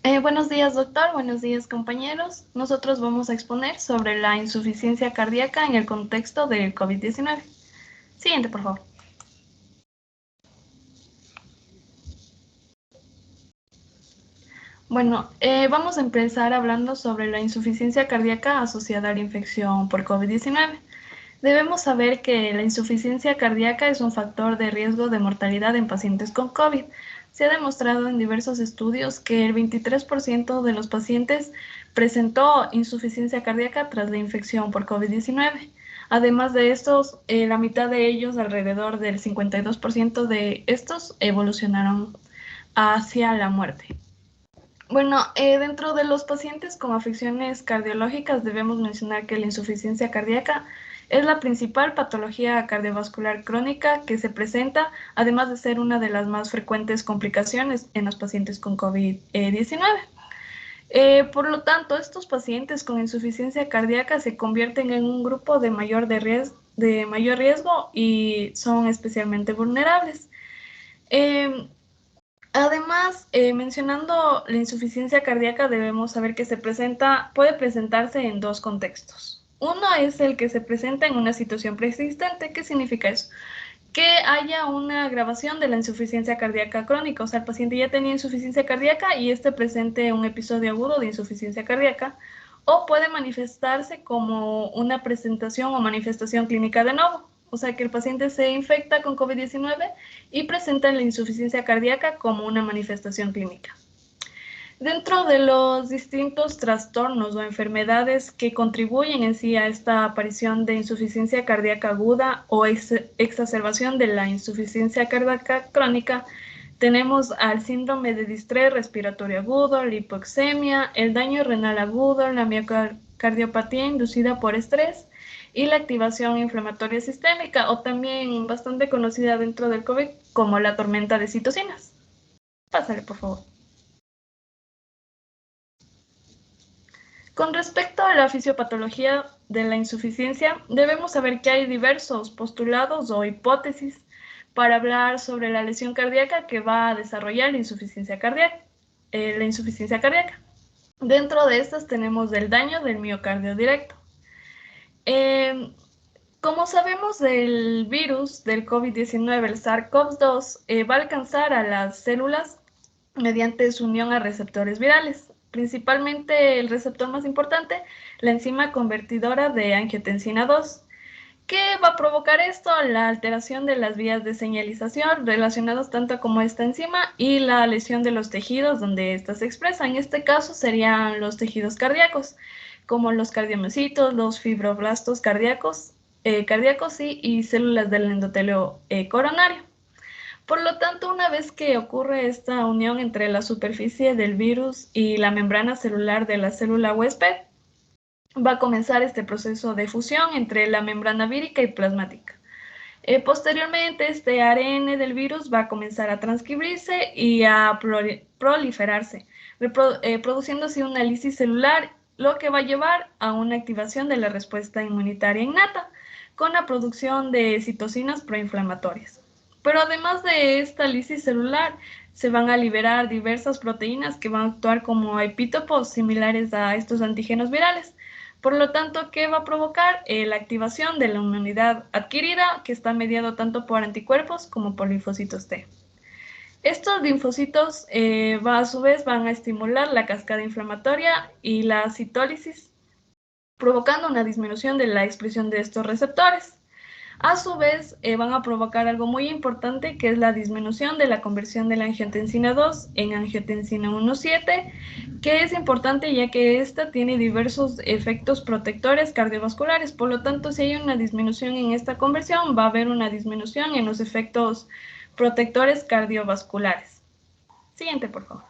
Buenos días, doctor. Buenos días, compañeros. Nosotros vamos a exponer sobre la insuficiencia cardíaca en el contexto del COVID-19. Siguiente, por favor. Bueno, vamos a empezar hablando sobre la insuficiencia cardíaca asociada a la infección por COVID-19. Debemos saber que la insuficiencia cardíaca es un factor de riesgo de mortalidad en pacientes con COVID. Se ha demostrado en diversos estudios que el 23% de los pacientes presentó insuficiencia cardíaca tras la infección por COVID-19. Además de estos, la mitad de ellos, alrededor del 52% de estos, evolucionaron hacia la muerte. Bueno, dentro de los pacientes con afecciones cardiológicas debemos mencionar que la insuficiencia cardíaca es la principal patología cardiovascular crónica que se presenta, además de ser una de las más frecuentes complicaciones en los pacientes con COVID-19. Por lo tanto, estos pacientes con insuficiencia cardíaca se convierten en un grupo de mayor riesgo y son especialmente vulnerables. Eh, Además, mencionando la insuficiencia cardíaca, debemos saber que puede presentarse en dos contextos. Uno es el que se presenta en una situación preexistente. ¿Qué significa eso? Que haya una agravación de la insuficiencia cardíaca crónica, o sea, el paciente ya tenía insuficiencia cardíaca y presente un episodio agudo de insuficiencia cardíaca, o puede manifestarse como una presentación o manifestación clínica de nuevo, o sea, que el paciente se infecta con COVID-19 y presenta la insuficiencia cardíaca como una manifestación clínica. Dentro de los distintos trastornos o enfermedades que contribuyen en sí a esta aparición de insuficiencia cardíaca aguda o exacerbación de la insuficiencia cardíaca crónica, tenemos al síndrome de distrés respiratorio agudo, la hipoxemia, el daño renal agudo, la miocardiopatía inducida por estrés y la activación inflamatoria sistémica, o también bastante conocida dentro del COVID como la tormenta de citocinas. Pásale, por favor. Con respecto a la fisiopatología de la insuficiencia, debemos saber que hay diversos postulados o hipótesis para hablar sobre la lesión cardíaca que va a desarrollar la insuficiencia cardíaca. Dentro de estas tenemos el daño del miocardio directo. Eh, Como sabemos, el virus del COVID-19, el SARS-CoV-2, va a alcanzar a las células mediante su unión a receptores virales, principalmente el receptor más importante, la enzima convertidora de angiotensina 2. ¿Qué va a provocar esto? La alteración de las vías de señalización relacionadas tanto como esta enzima y la lesión de los tejidos donde ésta se expresa. En este caso serían los tejidos cardíacos, como los cardiomiocitos, los fibroblastos cardíacos y células del endotelio coronario. Por lo tanto, una vez que ocurre esta unión entre la superficie del virus y la membrana celular de la célula huésped, va a comenzar este proceso de fusión entre la membrana vírica y plasmática. Posteriormente, este ARN del virus va a comenzar a transcribirse y a proliferarse, produciendo así una lisis celular, lo que va a llevar a una activación de la respuesta inmunitaria innata, con la producción de citocinas proinflamatorias. Pero además de esta lisis celular, se van a liberar diversas proteínas que van a actuar como epítopos similares a estos antígenos virales. Por lo tanto, ¿qué va a provocar? La activación de la inmunidad adquirida, que está mediado tanto por anticuerpos como por linfocitos T. Estos linfocitos a su vez van a estimular la cascada inflamatoria y la citólisis, provocando una disminución de la expresión de estos receptores. A su vez, van a provocar algo muy importante, que es la disminución de la conversión de la angiotensina 2 en angiotensina 1,7, que es importante ya que esta tiene diversos efectos protectores cardiovasculares. Por lo tanto, si hay una disminución en esta conversión, va a haber una disminución en los efectos protectores cardiovasculares. Siguiente, por favor.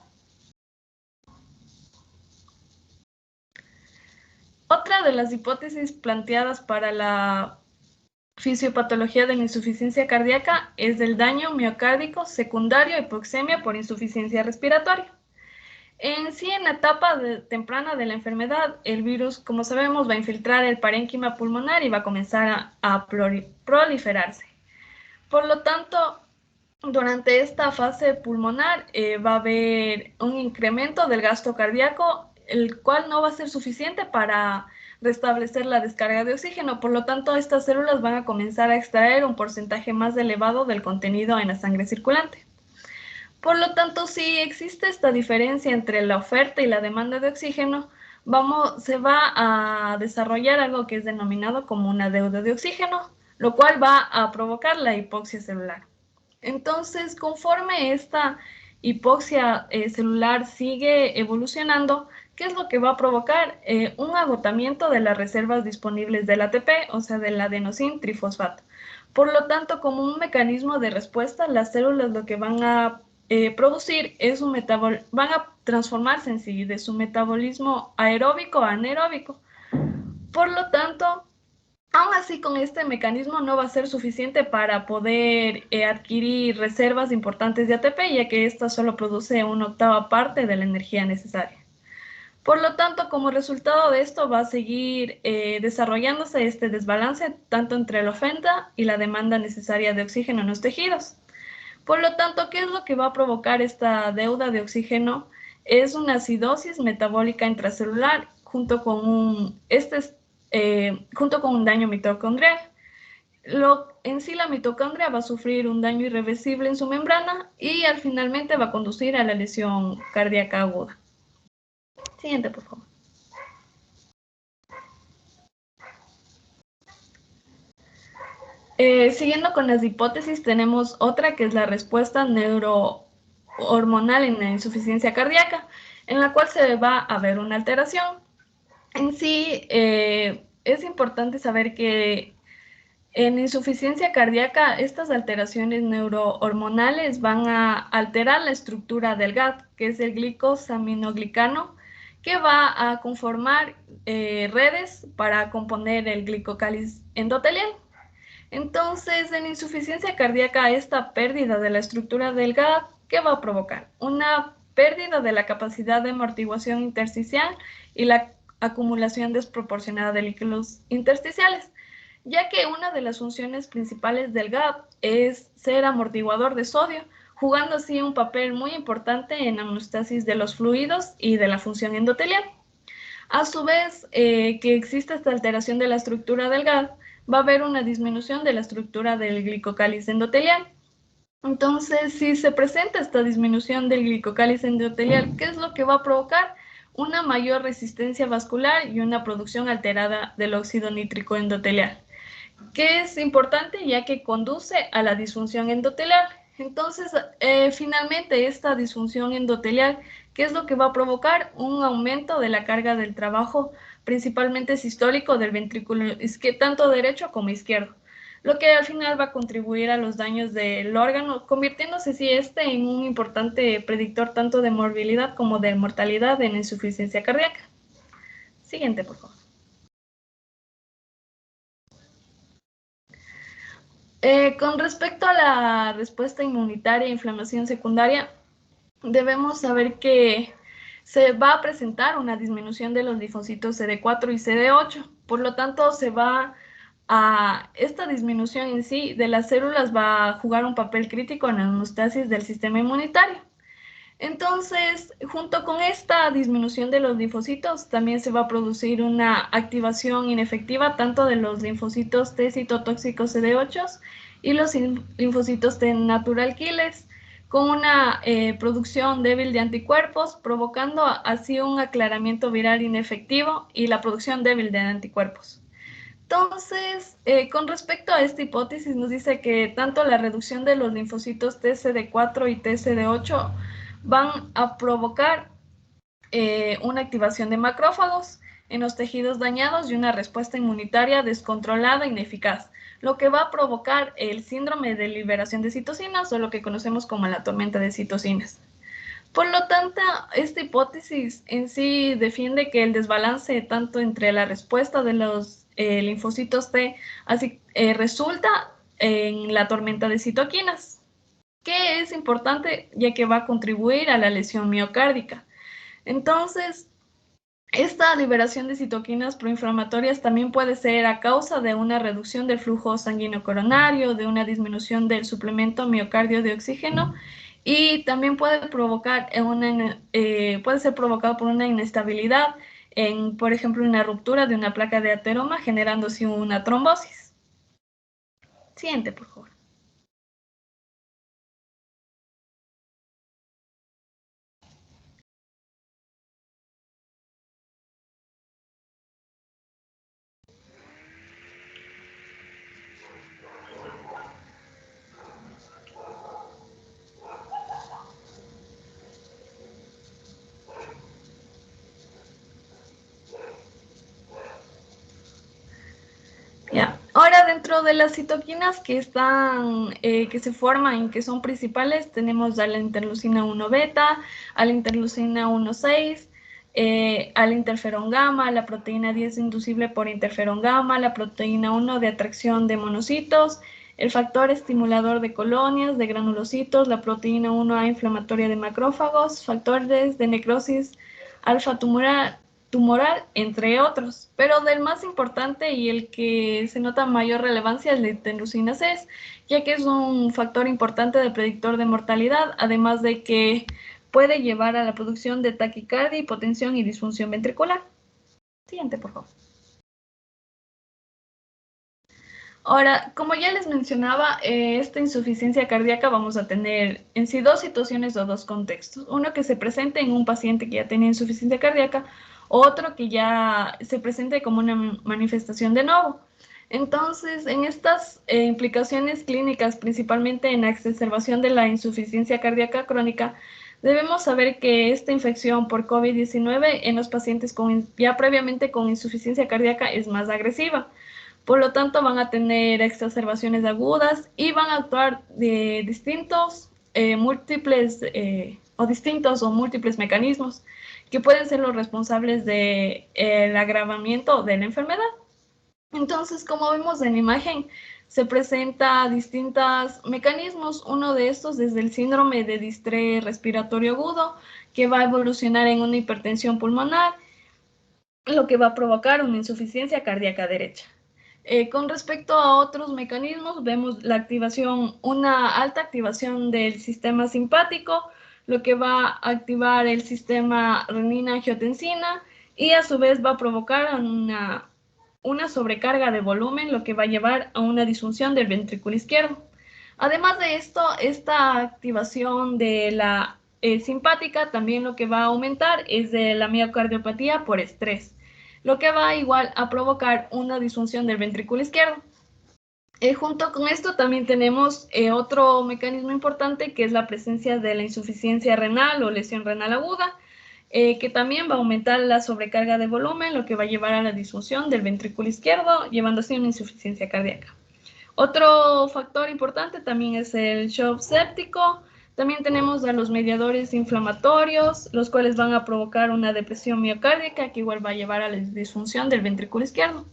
Otra de las hipótesis planteadas para la fisiopatología de la insuficiencia cardíaca es del daño miocárdico secundario a hipoxemia por insuficiencia respiratoria. En sí, en la etapa temprana de la enfermedad, el virus, como sabemos, va a infiltrar el parénquima pulmonar y va a comenzar a proliferarse. Por lo tanto, Durante esta fase pulmonar va a haber un incremento del gasto cardíaco, el cual no va a ser suficiente para restablecer la descarga de oxígeno. Por lo tanto, estas células van a comenzar a extraer un porcentaje más elevado del contenido en la sangre circulante. Por lo tanto, si existe esta diferencia entre la oferta y la demanda de oxígeno, se va a desarrollar algo que es denominado como una deuda de oxígeno, lo cual va a provocar la hipoxia celular. Entonces, conforme esta hipoxia celular sigue evolucionando, ¿qué es lo que va a provocar? Un agotamiento de las reservas disponibles del ATP, o sea, del adenosín trifosfato. Por lo tanto, como un mecanismo de respuesta, las células lo que van a producir es van a transformarse en sí de su metabolismo aeróbico a anaeróbico. Por lo tanto, aún así, con este mecanismo no va a ser suficiente para poder adquirir reservas importantes de ATP, ya que esta solo produce una octava parte de la energía necesaria. Por lo tanto, como resultado de esto va a seguir desarrollándose este desbalance tanto entre la oferta y la demanda necesaria de oxígeno en los tejidos. Por lo tanto, ¿qué es lo que va a provocar esta deuda de oxígeno? Es una acidosis metabólica intracelular junto con un daño mitocondrial. En sí, la mitocondria va a sufrir un daño irreversible en su membrana y finalmente va a conducir a la lesión cardíaca aguda. Siguiente, por favor. Siguiendo con las hipótesis, tenemos otra que es la respuesta neurohormonal en la insuficiencia cardíaca, en la cual se va a ver una alteración. En sí, es importante saber que en insuficiencia cardíaca, estas alteraciones neurohormonales van a alterar la estructura del GAD, que es el glicosaminoglicano, que va a conformar redes para componer el glicocáliz endotelial. Entonces, en insuficiencia cardíaca, esta pérdida de la estructura del GAD, ¿qué va a provocar? Una pérdida de la capacidad de amortiguación intersticial y la acumulación desproporcionada de líquidos intersticiales, ya que una de las funciones principales del GAD es ser amortiguador de sodio, jugando así un papel muy importante en la homeostasis de los fluidos y de la función endotelial. A su vez, que existe esta alteración de la estructura del GAD, va a haber una disminución de la estructura del glicocáliz endotelial. Entonces, si se presenta esta disminución del glicocáliz endotelial, ¿qué es lo que va a provocar? Una mayor resistencia vascular y una producción alterada del óxido nítrico endotelial, que es importante ya que conduce a la disfunción endotelial. Entonces, finalmente, esta disfunción endotelial, ¿qué es lo que va a provocar? Un aumento de la carga del trabajo, principalmente sistólico del ventrículo tanto derecho como izquierdo, lo que al final va a contribuir a los daños del órgano, convirtiéndose así en un importante predictor tanto de morbilidad como de mortalidad en insuficiencia cardíaca. Siguiente, por favor. Con respecto a la respuesta inmunitaria e inflamación secundaria, debemos saber que se va a presentar una disminución de los linfocitos CD4 y CD8. Por lo tanto, esta disminución en sí de las células va a jugar un papel crítico en la homeostasis del sistema inmunitario. Entonces, junto con esta disminución de los linfocitos, también se va a producir una activación inefectiva tanto de los linfocitos T citotóxicos CD8 y los linfocitos T natural killers, con una producción débil de anticuerpos, provocando así un aclaramiento viral inefectivo y la producción débil de anticuerpos. Entonces, con respecto a esta hipótesis, nos dice que tanto la reducción de los linfocitos TCD4 y TCD8 van a provocar una activación de macrófagos en los tejidos dañados y una respuesta inmunitaria descontrolada e ineficaz, lo que va a provocar el síndrome de liberación de citocinas o lo que conocemos como la tormenta de citocinas. Por lo tanto, esta hipótesis en sí defiende que el desbalance tanto entre la respuesta de los linfocitos T resulta en la tormenta de citoquinas, que es importante ya que va a contribuir a la lesión miocárdica. Entonces, Esta liberación de citoquinas proinflamatorias también puede ser a causa de una reducción del flujo sanguíneo coronario, de una disminución del suplemento miocardio de oxígeno y también puede ser provocado por una inestabilidad por ejemplo, una ruptura de una placa de ateroma generando así una trombosis. Siguiente, por favor. Ya. Ahora, dentro de las citoquinas que se forman y que son principales, tenemos a la interleucina 1 beta, a la interleucina 1,6, al interferón gamma, la proteína 10 inducible por interferón gamma, la proteína 1 de atracción de monocitos, el factor estimulador de colonias, de granulocitos, la proteína 1A inflamatoria de macrófagos, factores de necrosis alfa tumoral, entre otros, pero del más importante y el que se nota mayor relevancia es la interleucina 6, ya que es un factor importante de predictor de mortalidad, además de que puede llevar a la producción de taquicardia, hipotensión y disfunción ventricular. Siguiente, por favor. Ahora, como ya les mencionaba, esta insuficiencia cardíaca vamos a tener en sí dos situaciones o dos contextos. Uno que se presente en un paciente que ya tenía insuficiencia cardíaca, otro que ya se presente como una manifestación de nuevo. Entonces, en estas implicaciones clínicas, principalmente en la exacerbación de la insuficiencia cardíaca crónica, debemos saber que esta infección por COVID-19 en los pacientes ya previamente con insuficiencia cardíaca es más agresiva. Por lo tanto, van a tener exacerbaciones agudas y van a actuar de distintos o múltiples mecanismos que pueden ser los responsables del agravamiento de la enfermedad. Entonces, como vemos en la imagen, se presenta distintos mecanismos. Uno de estos es el síndrome de distrés respiratorio agudo, que va a evolucionar en una hipertensión pulmonar, lo que va a provocar una insuficiencia cardíaca derecha. Con respecto a otros mecanismos, vemos una alta activación del sistema simpático, lo que va a activar el sistema renina-angiotensina y a su vez va a provocar una sobrecarga de volumen, lo que va a llevar a una disfunción del ventrículo izquierdo. Además de esto, esta activación de la simpática también lo que va a aumentar es de la miocardiopatía por estrés, lo que va igual a provocar una disfunción del ventrículo izquierdo. Junto con esto también tenemos otro mecanismo importante que es la presencia de la insuficiencia renal o lesión renal aguda, que también va a aumentar la sobrecarga de volumen, lo que va a llevar a la disfunción del ventrículo izquierdo, llevando así una insuficiencia cardíaca. Otro factor importante también es el shock séptico. También tenemos a los mediadores inflamatorios, los cuales van a provocar una depresión miocárdica que igual va a llevar a la disfunción del ventrículo izquierdo.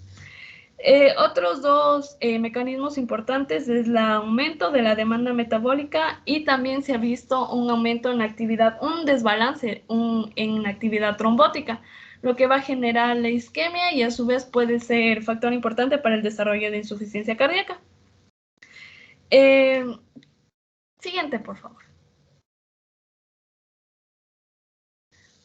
Otros dos mecanismos importantes es el aumento de la demanda metabólica y también se ha visto un aumento en la actividad, un desbalance en la actividad trombótica, lo que va a generar la isquemia y a su vez puede ser factor importante para el desarrollo de insuficiencia cardíaca. Siguiente, por favor.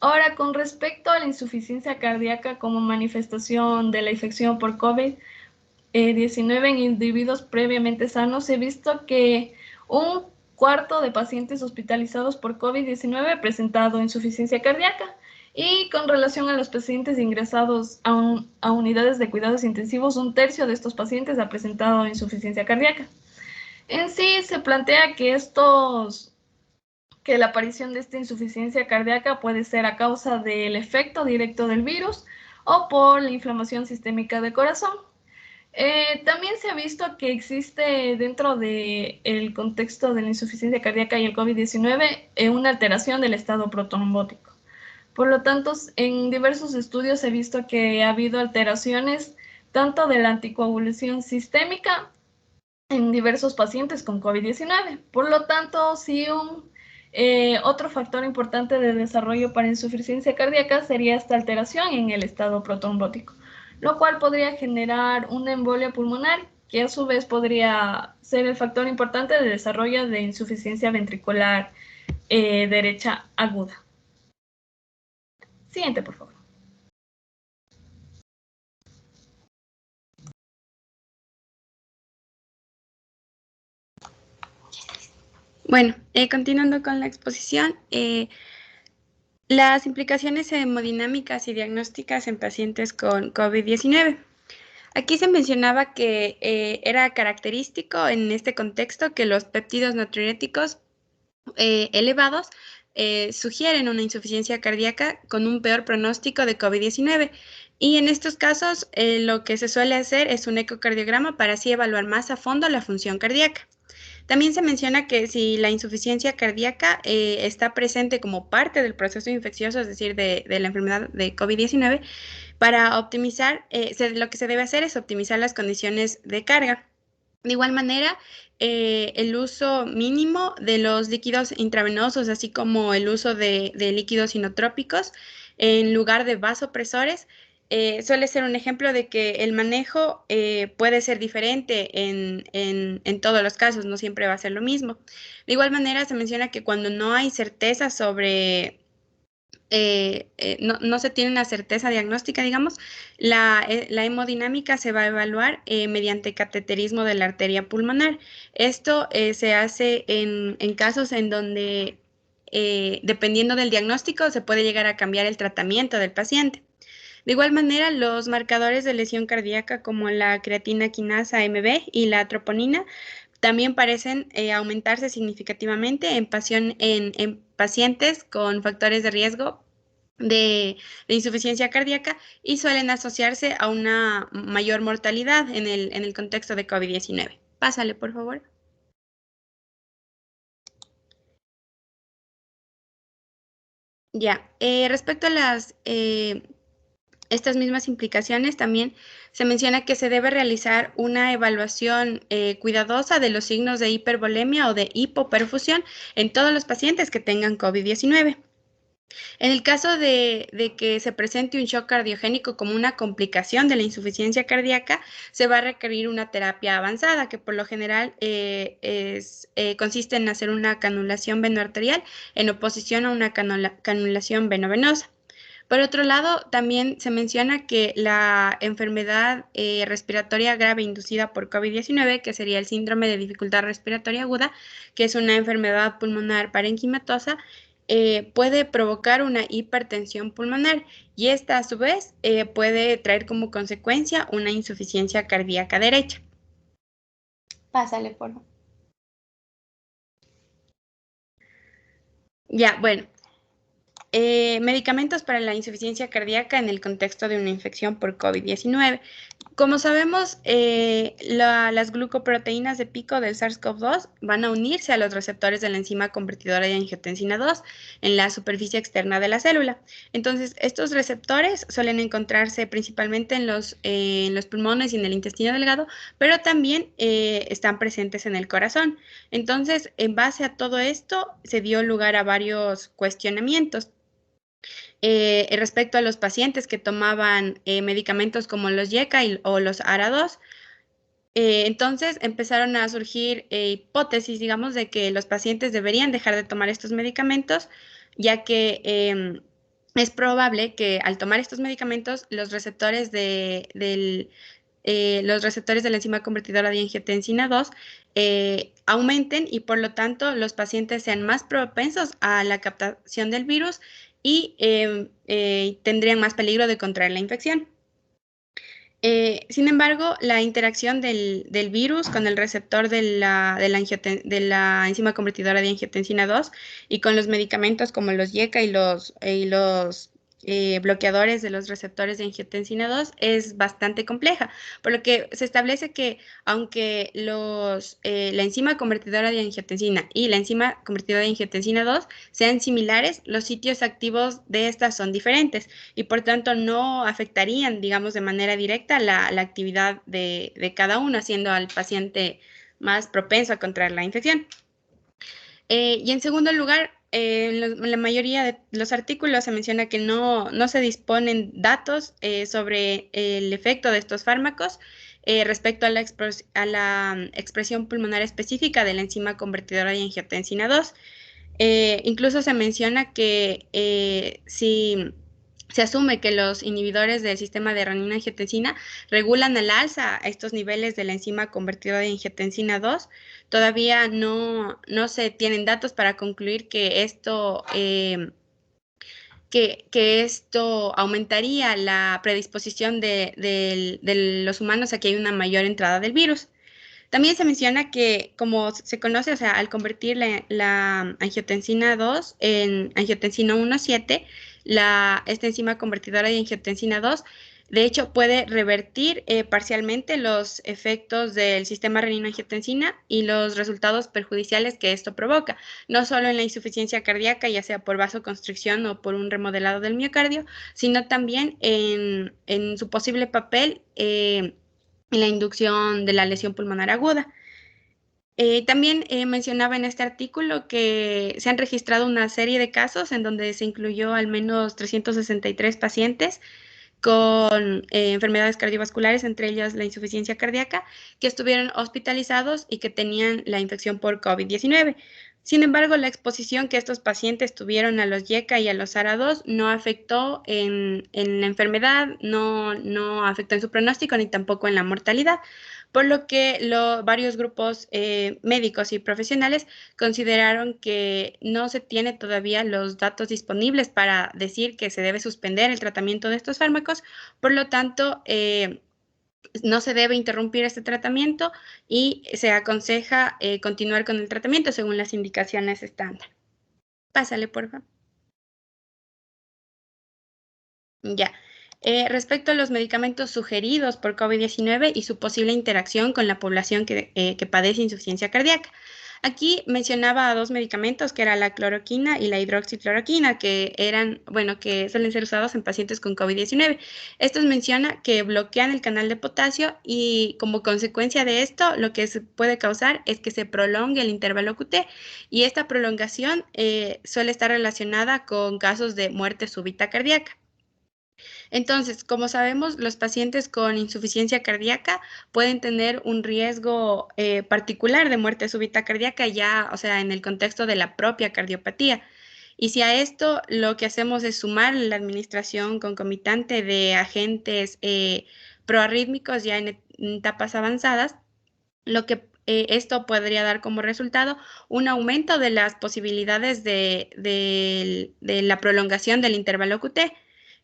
Ahora, con respecto a la insuficiencia cardíaca como manifestación de la infección por COVID-19 en individuos previamente sanos, he visto que un cuarto de pacientes hospitalizados por COVID-19 ha presentado insuficiencia cardíaca. Y con relación a los pacientes ingresados a unidades de cuidados intensivos, un tercio de estos pacientes ha presentado insuficiencia cardíaca. En sí, se plantea que la aparición de esta insuficiencia cardíaca puede ser a causa del efecto directo del virus o por la inflamación sistémica del corazón. También se ha visto que existe dentro del contexto de la insuficiencia cardíaca y el COVID-19 una alteración del estado protrombótico. Por lo tanto, en diversos estudios se ha visto que ha habido alteraciones tanto de la anticoagulación sistémica en diversos pacientes con COVID-19. Por lo tanto, si Otro factor importante de desarrollo para insuficiencia cardíaca sería esta alteración en el estado protrombótico, lo cual podría generar una embolia pulmonar, que a su vez podría ser el factor importante de desarrollo de insuficiencia ventricular derecha aguda. Siguiente, por favor. Bueno, continuando con la exposición, las implicaciones hemodinámicas y diagnósticas en pacientes con COVID-19. Aquí se mencionaba que era característico en este contexto que los péptidos natriuréticos elevados sugieren una insuficiencia cardíaca con un peor pronóstico de COVID-19. Y en estos casos, lo que se suele hacer es un ecocardiograma para así evaluar más a fondo la función cardíaca. También se menciona que si la insuficiencia cardíaca está presente como parte del proceso infeccioso, es decir, de la enfermedad de COVID-19, para optimizar, lo que se debe hacer es optimizar las condiciones de carga. De igual manera, el uso mínimo de los líquidos intravenosos, así como el uso de líquidos inotrópicos en lugar de vasopresores, suele ser un ejemplo de que el manejo puede ser diferente en todos los casos, no siempre va a ser lo mismo. De igual manera, se menciona que cuando no hay certeza sobre no se tiene una certeza diagnóstica, digamos, la hemodinámica se va a evaluar mediante cateterismo de la arteria pulmonar. Esto se hace en casos en donde, dependiendo del diagnóstico, se puede llegar a cambiar el tratamiento del paciente. De igual manera, los marcadores de lesión cardíaca como la creatina quinasa MB y la troponina también parecen aumentarse significativamente en pacientes con factores de riesgo de insuficiencia cardíaca y suelen asociarse a una mayor mortalidad en el contexto de COVID-19. Pásale, por favor. Ya, respecto a estas mismas implicaciones, también se menciona que se debe realizar una evaluación cuidadosa de los signos de hipervolemia o de hipoperfusión en todos los pacientes que tengan COVID-19. En el caso de que se presente un shock cardiogénico como una complicación de la insuficiencia cardíaca, se va a requerir una terapia avanzada, que por lo general consiste en hacer una canulación venoarterial en oposición a una canulación venovenosa. Por otro lado, también se menciona que la enfermedad respiratoria grave inducida por COVID-19, que sería el síndrome de dificultad respiratoria aguda, que es una enfermedad pulmonar parenquimatosa, puede provocar una hipertensión pulmonar y esta a su vez puede traer como consecuencia una insuficiencia cardíaca derecha. Pásale, por favor. Ya, bueno. Medicamentos para la insuficiencia cardíaca en el contexto de una infección por COVID-19. Como sabemos, las glucoproteínas de pico del SARS-CoV-2 van a unirse a los receptores de la enzima convertidora de angiotensina 2 en la superficie externa de la célula. Entonces, estos receptores suelen encontrarse principalmente en los pulmones y en el intestino delgado, pero también están presentes en el corazón. Entonces, en base a todo esto, se dio lugar a varios cuestionamientos. Respecto a los pacientes que tomaban medicamentos como los YECA o los ARA2, entonces empezaron a surgir hipótesis, digamos, de que los pacientes deberían dejar de tomar estos medicamentos, ya que es probable que al tomar estos medicamentos los receptores los receptores de la enzima convertidora de angiotensina 2 aumenten y por lo tanto los pacientes sean más propensos a la captación del virus y tendrían más peligro de contraer la infección. Sin embargo, la interacción del virus con el receptor de la enzima convertidora de angiotensina 2 y con los medicamentos como los YECA y los bloqueadores de los receptores de angiotensina 2 es bastante compleja, por lo que se establece que aunque la enzima convertidora de angiotensina y la enzima convertidora de angiotensina 2 sean similares, los sitios activos de estas son diferentes y por tanto no afectarían, digamos, de manera directa la actividad de cada uno, haciendo al paciente más propenso a contraer la infección. Y en segundo lugar, en la mayoría de los artículos se menciona que no se disponen datos sobre el efecto de estos fármacos respecto a la expresión pulmonar específica de la enzima convertidora de angiotensina 2. Incluso se menciona que si se asume que los inhibidores del sistema de renina-angiotensina regulan al alza estos niveles de la enzima convertidora de angiotensina 2. Todavía no se tienen datos para concluir que esto aumentaría la predisposición de los humanos a que haya una mayor entrada del virus. También se menciona que, como se conoce, o sea, al convertir la angiotensina 2 en angiotensina 1,7, esta enzima convertidora de angiotensina 2, de hecho, puede revertir parcialmente los efectos del sistema renina-angiotensina y los resultados perjudiciales que esto provoca, no solo en la insuficiencia cardíaca, ya sea por vasoconstricción o por un remodelado del miocardio, sino también en su posible papel en la inducción de la lesión pulmonar aguda. También mencionaba en este artículo que se han registrado una serie de casos en donde se incluyó al menos 363 pacientes con enfermedades cardiovasculares, entre ellas la insuficiencia cardíaca, que estuvieron hospitalizados y que tenían la infección por COVID-19. Sin embargo, la exposición que estos pacientes tuvieron a los YECA y a los SARA-2 no afectó en la enfermedad, no afectó en su pronóstico ni tampoco en la mortalidad, por lo que varios grupos médicos y profesionales consideraron que no se tiene todavía los datos disponibles para decir que se debe suspender el tratamiento de estos fármacos, por lo tanto, no se debe interrumpir este tratamiento y se aconseja continuar con el tratamiento según las indicaciones estándar. Pásale, por favor. Ya. Respecto a los medicamentos sugeridos por COVID-19 y su posible interacción con la población que padece insuficiencia cardíaca. Aquí mencionaba dos medicamentos, que era la cloroquina y la hidroxicloroquina, que suelen ser usados en pacientes con COVID-19. Estos menciona que bloquean el canal de potasio y como consecuencia de esto, lo que se puede causar es que se prolongue el intervalo QT y esta prolongación suele estar relacionada con casos de muerte súbita cardíaca. Entonces, como sabemos, los pacientes con insuficiencia cardíaca pueden tener un riesgo particular de muerte súbita cardíaca ya, o sea, en el contexto de la propia cardiopatía. Y si a esto lo que hacemos es sumar la administración concomitante de agentes proarrítmicos ya en etapas avanzadas, lo que esto podría dar como resultado un aumento de las posibilidades de la prolongación del intervalo QT.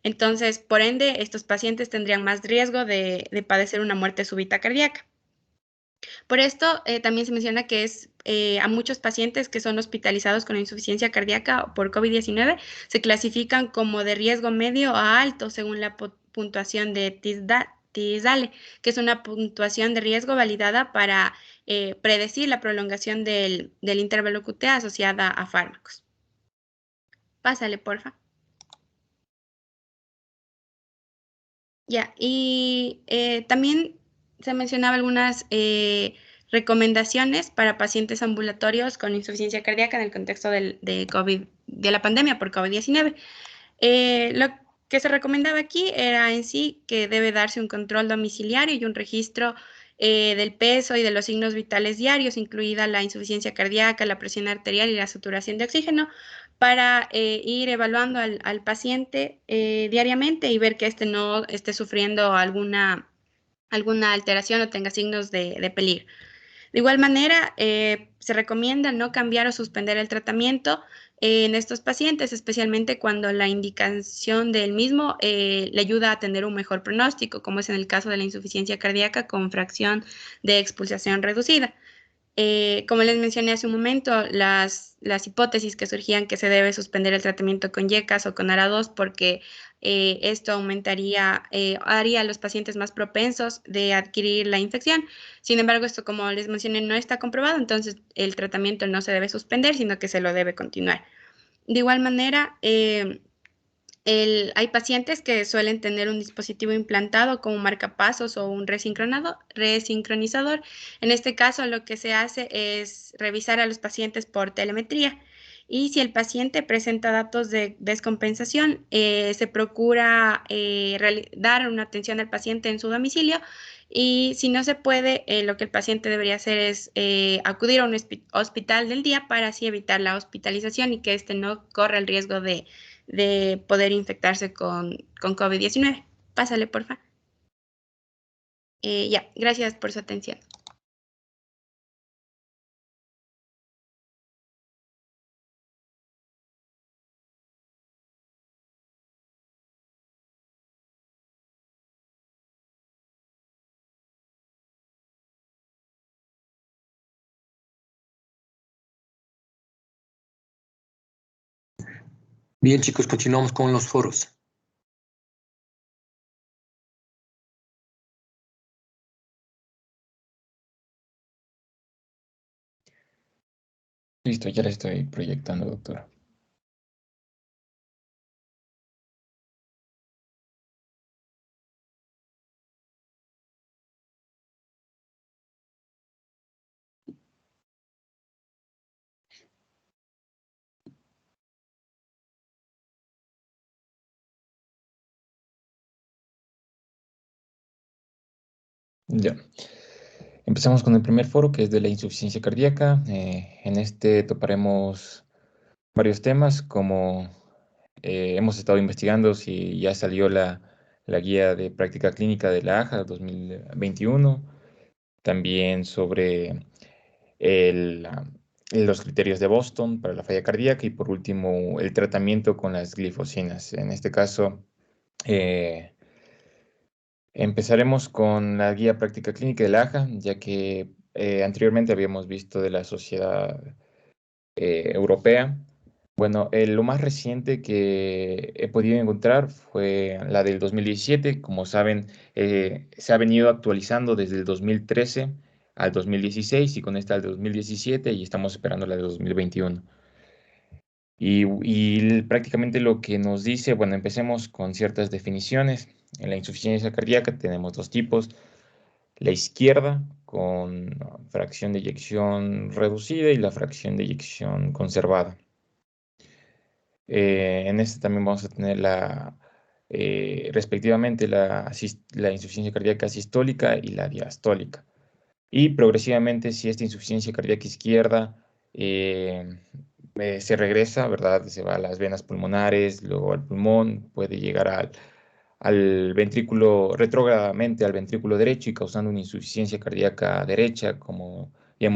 Entonces, por ende, estos pacientes tendrían más riesgo de padecer una muerte súbita cardíaca. Por esto, también se menciona que a muchos pacientes que son hospitalizados con insuficiencia cardíaca por COVID-19 se clasifican como de riesgo medio a alto según la puntuación de TISDALE, que es una puntuación de riesgo validada para predecir la prolongación del intervalo QT asociada a fármacos. Pásale, porfa. Ya, y también se mencionaba algunas recomendaciones para pacientes ambulatorios con insuficiencia cardíaca en el contexto de la pandemia por COVID-19. Lo que se recomendaba aquí era en sí que debe darse un control domiciliario y un registro del peso y de los signos vitales diarios, incluida la insuficiencia cardíaca, la presión arterial y la saturación de oxígeno, para ir evaluando al paciente diariamente y ver que éste no esté sufriendo alguna alteración o tenga signos de peligro. De igual manera, se recomienda no cambiar o suspender el tratamiento en estos pacientes, especialmente cuando la indicación del mismo le ayuda a tener un mejor pronóstico, como es en el caso de la insuficiencia cardíaca con fracción de expulsación reducida. Como les mencioné hace un momento, las hipótesis que surgían que se debe suspender el tratamiento con YECAS o con ARA2 porque esto haría a los pacientes más propensos de adquirir la infección. Sin embargo, esto, como les mencioné, no está comprobado, entonces el tratamiento no se debe suspender, sino que se lo debe continuar. De igual manera, hay pacientes que suelen tener un dispositivo implantado como marcapasos o un resincronizador. En este caso, lo que se hace es revisar a los pacientes por telemetría Y si el paciente presenta datos de descompensación, se procura dar una atención al paciente en su domicilio. Y si no se puede, lo que el paciente debería hacer es acudir a un hospital del día para así evitar la hospitalización y que éste no corra el riesgo de poder infectarse con COVID-19. Pásale, porfa. Ya, gracias por su atención. Bien, chicos, continuamos con los foros. Listo, ya la estoy proyectando, doctora. Ya. Empezamos con el primer foro, que es de la insuficiencia cardíaca. En este toparemos varios temas, como hemos estado investigando si ya salió la guía de práctica clínica de la AJA 2021, también sobre el, ah, los criterios de Boston para la falla cardíaca y por último el tratamiento con las glifosinas. En este caso, eh, empezaremos con la guía práctica clínica de la AJA, ya que anteriormente habíamos visto de la Sociedad Europea. Bueno, lo más reciente que he podido encontrar fue la del 2017. Como saben, se ha venido actualizando desde el 2013 al 2016 y con esta al 2017 y estamos esperando la de 2021. Y prácticamente lo que nos dice, bueno, empecemos con ciertas definiciones. En la insuficiencia cardíaca tenemos dos tipos: la izquierda con fracción de eyección reducida y la fracción de eyección conservada. En este también vamos a tener respectivamente la insuficiencia cardíaca sistólica y la diastólica. Y progresivamente, si esta insuficiencia cardíaca izquierda eh, se regresa, ¿verdad? Se va a las venas pulmonares, luego al pulmón, puede llegar al ventrículo, retrógradamente al ventrículo derecho y causando una insuficiencia cardíaca derecha, como ya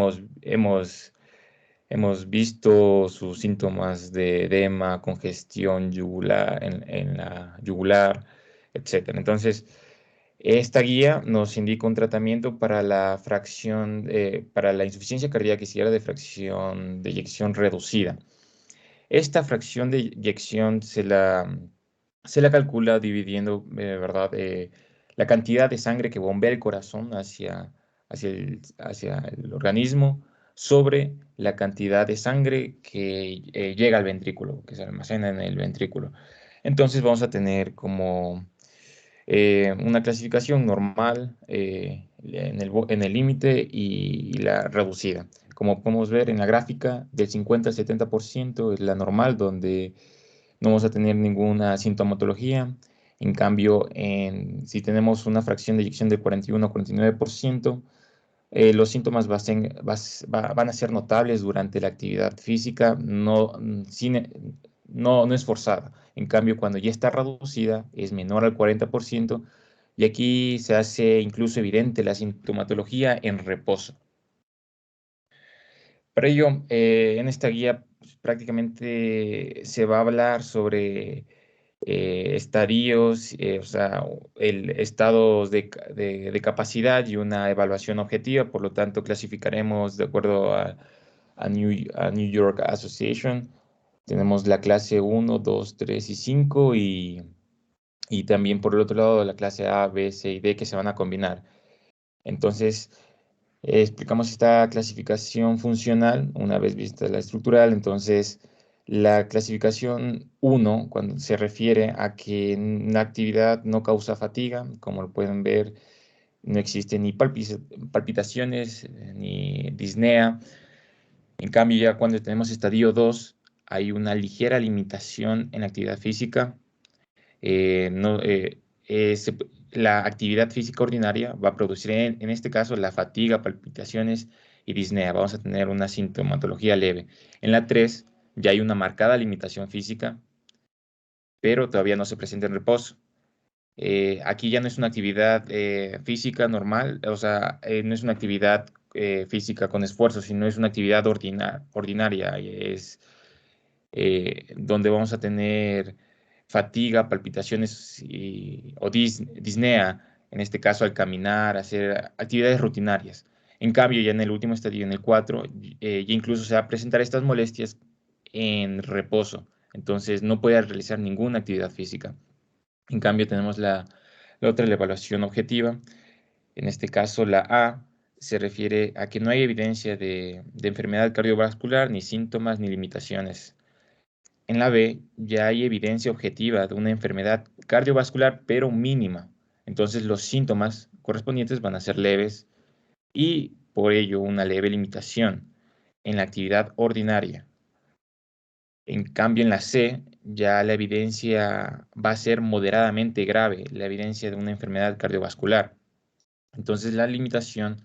hemos visto sus síntomas de edema, congestión yugular, en la yugular, etcétera. Entonces, esta guía nos indica un tratamiento para para la insuficiencia cardíaca izquierda de fracción de eyección reducida. Esta fracción de eyección se la calcula dividiendo, ¿verdad? La cantidad de sangre que bombea el corazón hacia el organismo sobre la cantidad de sangre que llega al ventrículo, que se almacena en el ventrículo. Entonces vamos a tener como una clasificación normal en el límite y la reducida. Como podemos ver en la gráfica, del 50 al 70% es la normal, donde no vamos a tener ninguna sintomatología. En cambio, si tenemos una fracción de eyección del 41 a 49%, los síntomas van a ser notables durante la actividad física, no es forzada. En cambio, cuando ya está reducida, es menor al 40%, y aquí se hace incluso evidente la sintomatología en reposo. Para ello, en esta guía pues, prácticamente se va a hablar sobre estadios, o sea, estados de capacidad y una evaluación objetiva. Por lo tanto, clasificaremos de acuerdo a New York Association. Tenemos la clase 1, 2, 3 y 5 y también por el otro lado la clase A, B, C y D que se van a combinar. Entonces, explicamos esta clasificación funcional una vez vista la estructural. Entonces, la clasificación 1, cuando se refiere a que una actividad no causa fatiga, como lo pueden ver, no existe ni palpitaciones ni disnea. En cambio, ya cuando tenemos estadio 2, hay una ligera limitación en la actividad física. La actividad física ordinaria va a producir en este caso la fatiga, palpitaciones y disnea. Vamos a tener una sintomatología leve. En la 3 ya hay una marcada limitación física, pero todavía no se presenta en reposo. Aquí ya no es una actividad física normal, o sea, no es una actividad física con esfuerzo, sino es una actividad ordinaria. Es donde vamos a tener fatiga, palpitaciones o disnea, en este caso al caminar, hacer actividades rutinarias. En cambio, ya en el último estadio, en el 4, ya incluso se va a presentar estas molestias en reposo. Entonces, no puede realizar ninguna actividad física. En cambio, tenemos la otra, la evaluación objetiva. En este caso, la A se refiere a que no hay evidencia de enfermedad cardiovascular, ni síntomas, ni limitaciones. En la B ya hay evidencia objetiva de una enfermedad cardiovascular, pero mínima. Entonces, los síntomas correspondientes van a ser leves y por ello una leve limitación en la actividad ordinaria. En cambio, en la C, ya la evidencia va a ser moderadamente grave, la evidencia de una enfermedad cardiovascular. Entonces, la limitación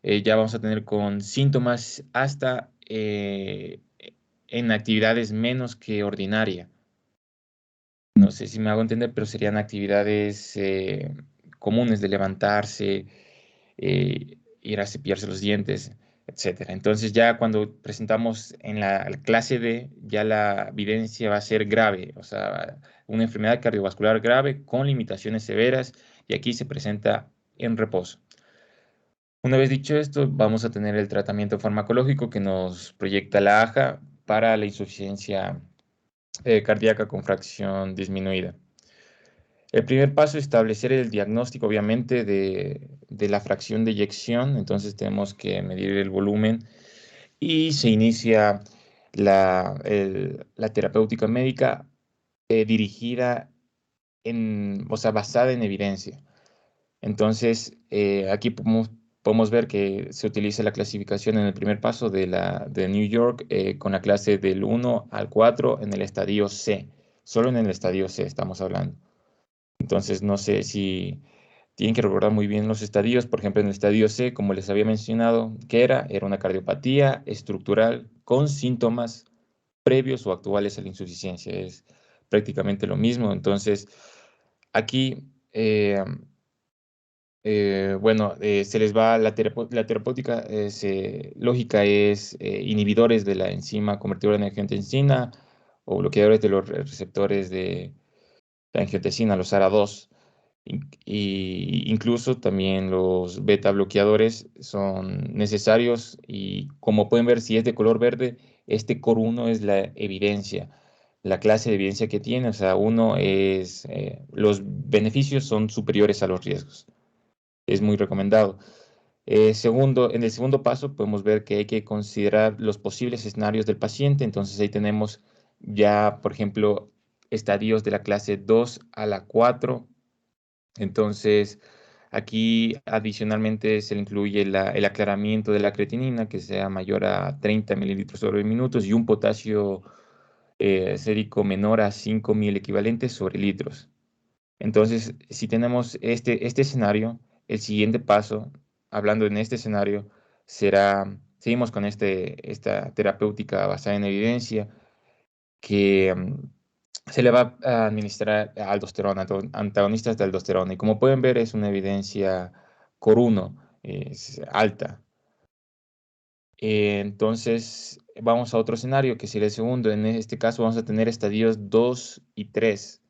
ya vamos a tener con síntomas hasta en actividades menos que ordinaria. No sé si me hago entender, pero serían actividades comunes de levantarse, ir a cepillarse los dientes, etcétera. Entonces ya cuando presentamos en la clase D, ya la evidencia va a ser grave, o sea, una enfermedad cardiovascular grave con limitaciones severas y aquí se presenta en reposo. Una vez dicho esto, vamos a tener el tratamiento farmacológico que nos proyecta la AJA para la insuficiencia cardíaca con fracción disminuida. El primer paso es establecer el diagnóstico, obviamente, de la fracción de eyección. Entonces tenemos que medir el volumen y se inicia la terapéutica médica dirigida o sea, basada en evidencia. Entonces, aquí podemos ver que se utiliza la clasificación en el primer paso de New York con la clase del 1 al 4 en el estadio C. Solo en el estadio C estamos hablando. Entonces, no sé si tienen que recordar muy bien los estadios. Por ejemplo, en el estadio C, como les había mencionado, ¿qué era? Era una cardiopatía estructural con síntomas previos o actuales a la insuficiencia. Es prácticamente lo mismo. Entonces, aquí, bueno, se les va la terapéutica lógica es inhibidores de la enzima convertidora de angiotensina o bloqueadores de los receptores de la angiotensina, los ARA2. Y incluso también los beta bloqueadores son necesarios y como pueden ver, si es de color verde, este core 1 es la evidencia, la clase de evidencia que tiene, o sea, uno es, los beneficios son superiores a los riesgos. Es muy recomendado. En el segundo paso podemos ver que hay que considerar los posibles escenarios del paciente, entonces ahí tenemos ya, por ejemplo, estadios de la clase 2 a la 4. Entonces, aquí adicionalmente se le incluye el aclaramiento de la creatinina, que sea mayor a 30 mililitros sobre minutos, y un potasio sérico menor a 5.000 equivalentes sobre litros. Entonces, si tenemos este escenario, el siguiente paso, hablando en este escenario, seguimos con esta terapéutica basada en evidencia, que se le va a administrar aldosterona, antagonistas de aldosterona. Y como pueden ver, es una evidencia core 1, es alta. Entonces, vamos a otro escenario, que sería el segundo. En este caso, vamos a tener estadios 2 y 3.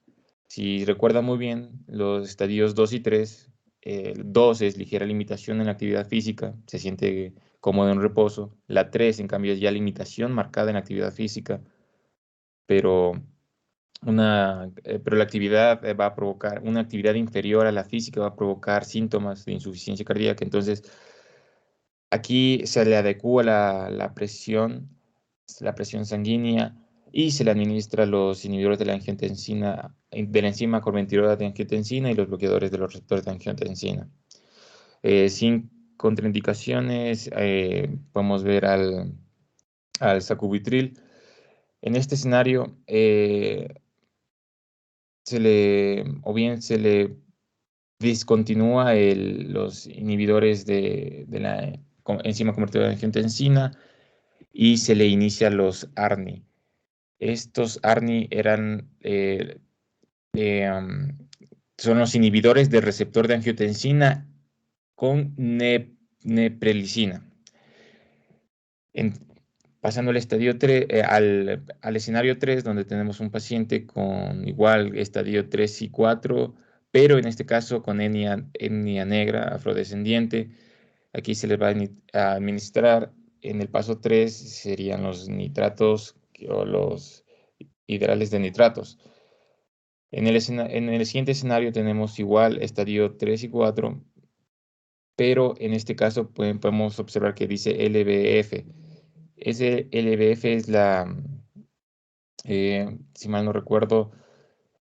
Si recuerdan muy bien, los estadios 2 y 3, el 2 es ligera limitación en la actividad física, se siente cómodo en reposo. La 3, en cambio, es ya limitación marcada en la actividad física, pero pero la actividad va a provocar, una actividad inferior a la física va a provocar síntomas de insuficiencia cardíaca. Entonces, aquí se le adecua la presión sanguínea y se le administra los inhibidores de la angiotensina, de la enzima convertidora de angiotensina y los bloqueadores de los receptores de angiotensina. Sin contraindicaciones, podemos ver al sacubitril. En este escenario, se le discontinúa los inhibidores de la enzima convertidora de angiotensina y se le inicia los ARNI. Estos ARNI son los inhibidores del receptor de angiotensina con neprelicina. Pasando al estadio 3, al escenario 3, donde tenemos un paciente con igual estadio 3 y 4, pero en este caso con etnia negra afrodescendiente. Aquí se les va a administrar en el paso 3, serían los nitratos o los hidrales de nitratos. En el siguiente escenario tenemos igual estadio 3 y 4, pero en este caso podemos observar que dice LVF. Ese LVF es si mal no recuerdo,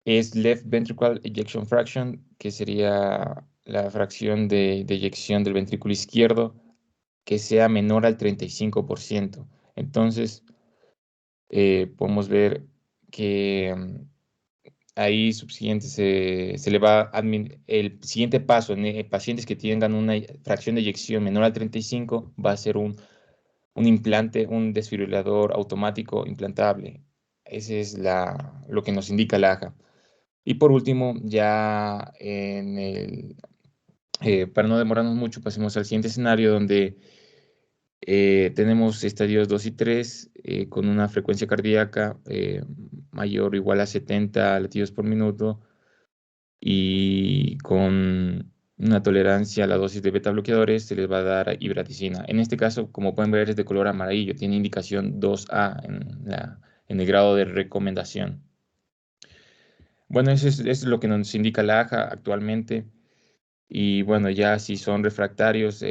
es Left Ventricle Ejection Fraction, que sería la fracción de eyección del ventrículo izquierdo que sea menor al 35%. Entonces, podemos ver que ahí subsiguiente se le va el siguiente paso en pacientes que tengan una fracción de eyección menor al 35 va a ser un implante, un desfibrilador automático implantable. Ese es lo que nos indica la AJA. Y por último, ya para no demorarnos mucho, pasemos al siguiente escenario donde tenemos estadios 2 y 3 con una frecuencia cardíaca mayor o igual a 70 latidos por minuto y con una tolerancia a la dosis de beta bloqueadores se les va a dar ibraticina. En este caso, como pueden ver, es de color amarillo, tiene indicación 2A en el grado de recomendación. Bueno, eso es lo que nos indica la AJA actualmente. Y bueno, ya si son refractarios,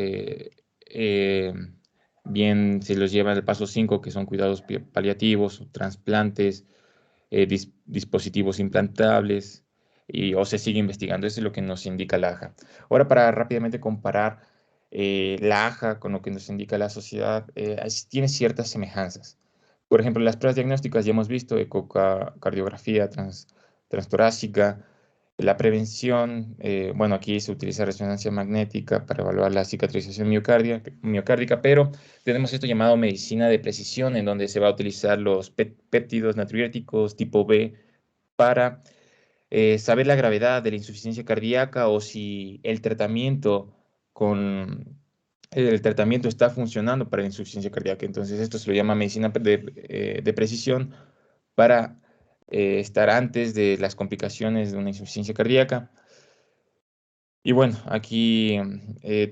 bien se los lleva al paso 5, que son cuidados paliativos, trasplantes, dispositivos implantables, o se sigue investigando. Eso es lo que nos indica la AJA. Ahora, para rápidamente comparar la AJA con lo que nos indica la sociedad, tiene ciertas semejanzas. Por ejemplo, las pruebas diagnósticas ya hemos visto ecocardiografía transtorácica, la prevención, bueno, aquí se utiliza resonancia magnética para evaluar la cicatrización miocárdica, pero tenemos esto llamado medicina de precisión, en donde se va a utilizar los péptidos natriuréticos tipo B para saber la gravedad de la insuficiencia cardíaca o si el tratamiento está funcionando para la insuficiencia cardíaca. Entonces, esto se lo llama medicina de precisión para estar antes de las complicaciones de una insuficiencia cardíaca. Y bueno, aquí